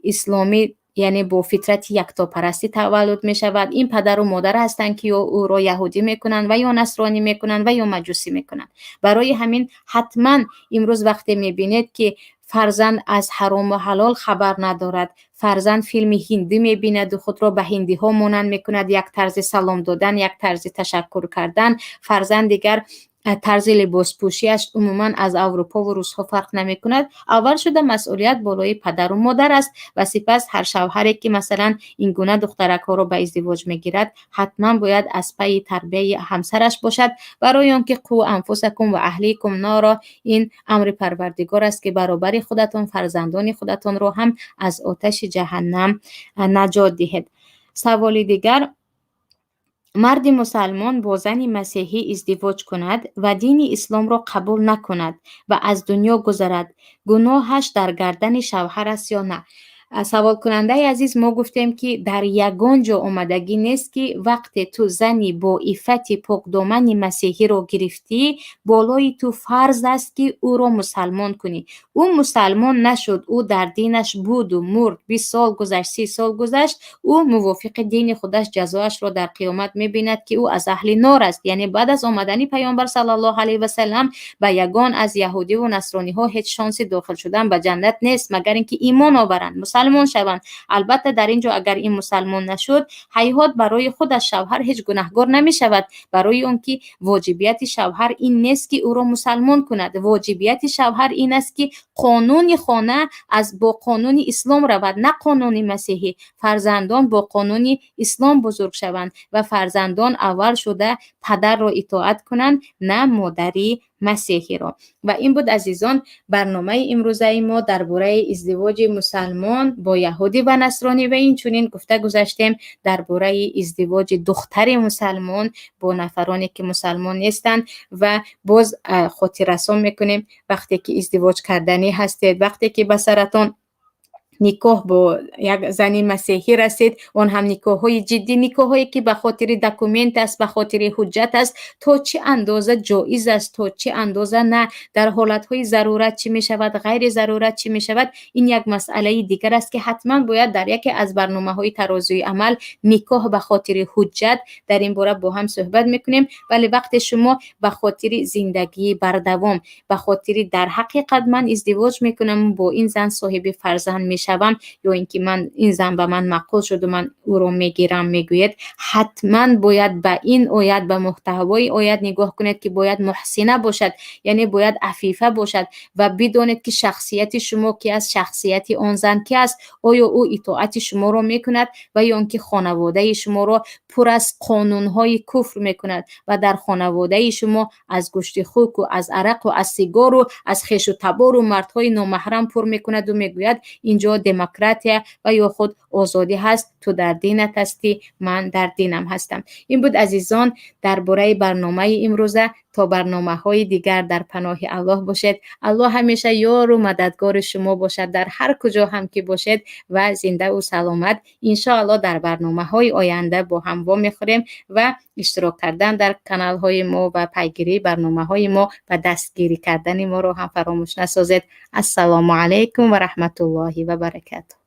اسلامی یعنی با فطرت یکتاپرستی تولد می شود. این پدر و مادر هستند که او را یهودی میکنن و یا نصرانی میکنن و یا مجوسی میکنن. برای همین حتما امروز وقتی میبینید که فرزند از حرام و حلال خبر ندارد، فرزند فیلم هندی میبیند و خود را به هندی ها مانند میکند، یک طرز سلام دادن، یک طرز تشکر کردن، فرزند دیگر طرز لباس پوشیش عموما از اروپا و روس ها فرق نمی کند. اول شده مسئولیت بالای پدر و مادر است و سپس هر شوهری که مثلا این گونه دخترک ها را به ازدواج میگیرد حتما باید از پی تربیت همسرش باشد، برای آنکه قو انفسکم و اهلیکم نارا، این امر پروردگار است که برابر خودتان فرزندان خودتان را هم از آتش جهنم نجات دهید. سوال دیگر: مرد مسلمان با زن مسیحی ازدواج کند و دین اسلام را قبول نکند و از دنیا گذرد، گناهش در گردن شوهر است یا نه؟ سوال کننده عزیز، ما گفتیم که در یگان جا آمدگی نیست که وقتی تو زنی با عفت پاک دامن مسیحی رو گرفتی، بالای تو فرض است که او رو مسلمان کنی. او مسلمان نشد، او در دینش بود و مرد، 20 سال گذشت، 30 سال گذشت، او موافق دین خودش جزایش رو در قیامت میبیند که او از اهل نار است. یعنی بعد از آمدن پیامبر صلی الله علیه و سلم به یگان از یهودی و نصرانی ها هیچ شانسی داخل شدن به جنت نیست مگر اینکه ایمان آورند، مسلمان شوند. البته در اینجا اگر این مسلمان نشد، حیات برای خودش شوهر هیچ گناهکار نمی شود، برای اون که واجبیت شوهر این نیست که او را مسلمان کند. واجبیت شوهر این است که قانون خانه از با قانون اسلام رود، نه قانون مسیحی. فرزندان با قانون اسلام بزرگ شوند و فرزندان اول شده پدر را اطاعت کنند، نه مادری مسیحی را. و این بود عزیزان برنامه امروزه ما درباره ازدواج مسلمان با یهودی و نصرانی، و این چنین گفته گذاشتیم درباره ازدواج دختر مسلمان با نفرانی که مسلمان نیستند. و باز خاطررسانی میکنیم وقتی که ازدواج کردنی هستید، وقتی که به سرتان نکاح با یک زنی مسیحی رسید، اون هم نکاح های جدی، نکاح هایی که به خاطر دکومنت است، به خاطر حجت است، تا چه اندازه جایز است، تا چه اندازه نه، در حالت های ضرورت چی می شود، غیر ضرورت چی می شود، این یک مسئله دیگر است که حتما باید در یکی از برنامه های ترازوی عمل نکاح به خاطر حجت در این باره با هم صحبت میکنیم. ولی وقتی شما به خاطر زندگی بردوام، به خاطر در حقیقت من ازدواج میکنم با این زن صاحب فرزند میشم یا اینکه من این زن به من معقول شد و من او رو میگیرم میگوید، حتما باید به این آیت، به محتوای آیت نگاه کنید که باید محسنه باشد، یعنی باید عفیفه باشد و بدونید که شخصیت شما کی است، شخصیت آن زن کی است، آیا او اطاعت شما رو میکند و یا اینکه خانواده شما رو پر از قانونهای کفر میکند و در خانواده شما از گوشت خوک و از عرق و از سیگار و از خیش و تبار و مردهای نامحرم پر میکند و میگوید اینجا دموکراتیه و یا خود آزادی هست، تو در دینت هستی، من در دینم هستم. این بود عزیزان درباره برنامه امروزه. تا برنامه های دیگر در پناه الله باشید. الله همیشه یار و مددگار شما باشد در هر کجا هم که باشید و زنده و سلامت. انشاءالله در برنامه های آینده با هم وا میخوریم و اشتراک کردن در کانال های ما و پیگیری برنامه های ما و دستگیری کردن ما رو هم فراموش نسازید. السلام علیکم و رحمت الله و برکاته.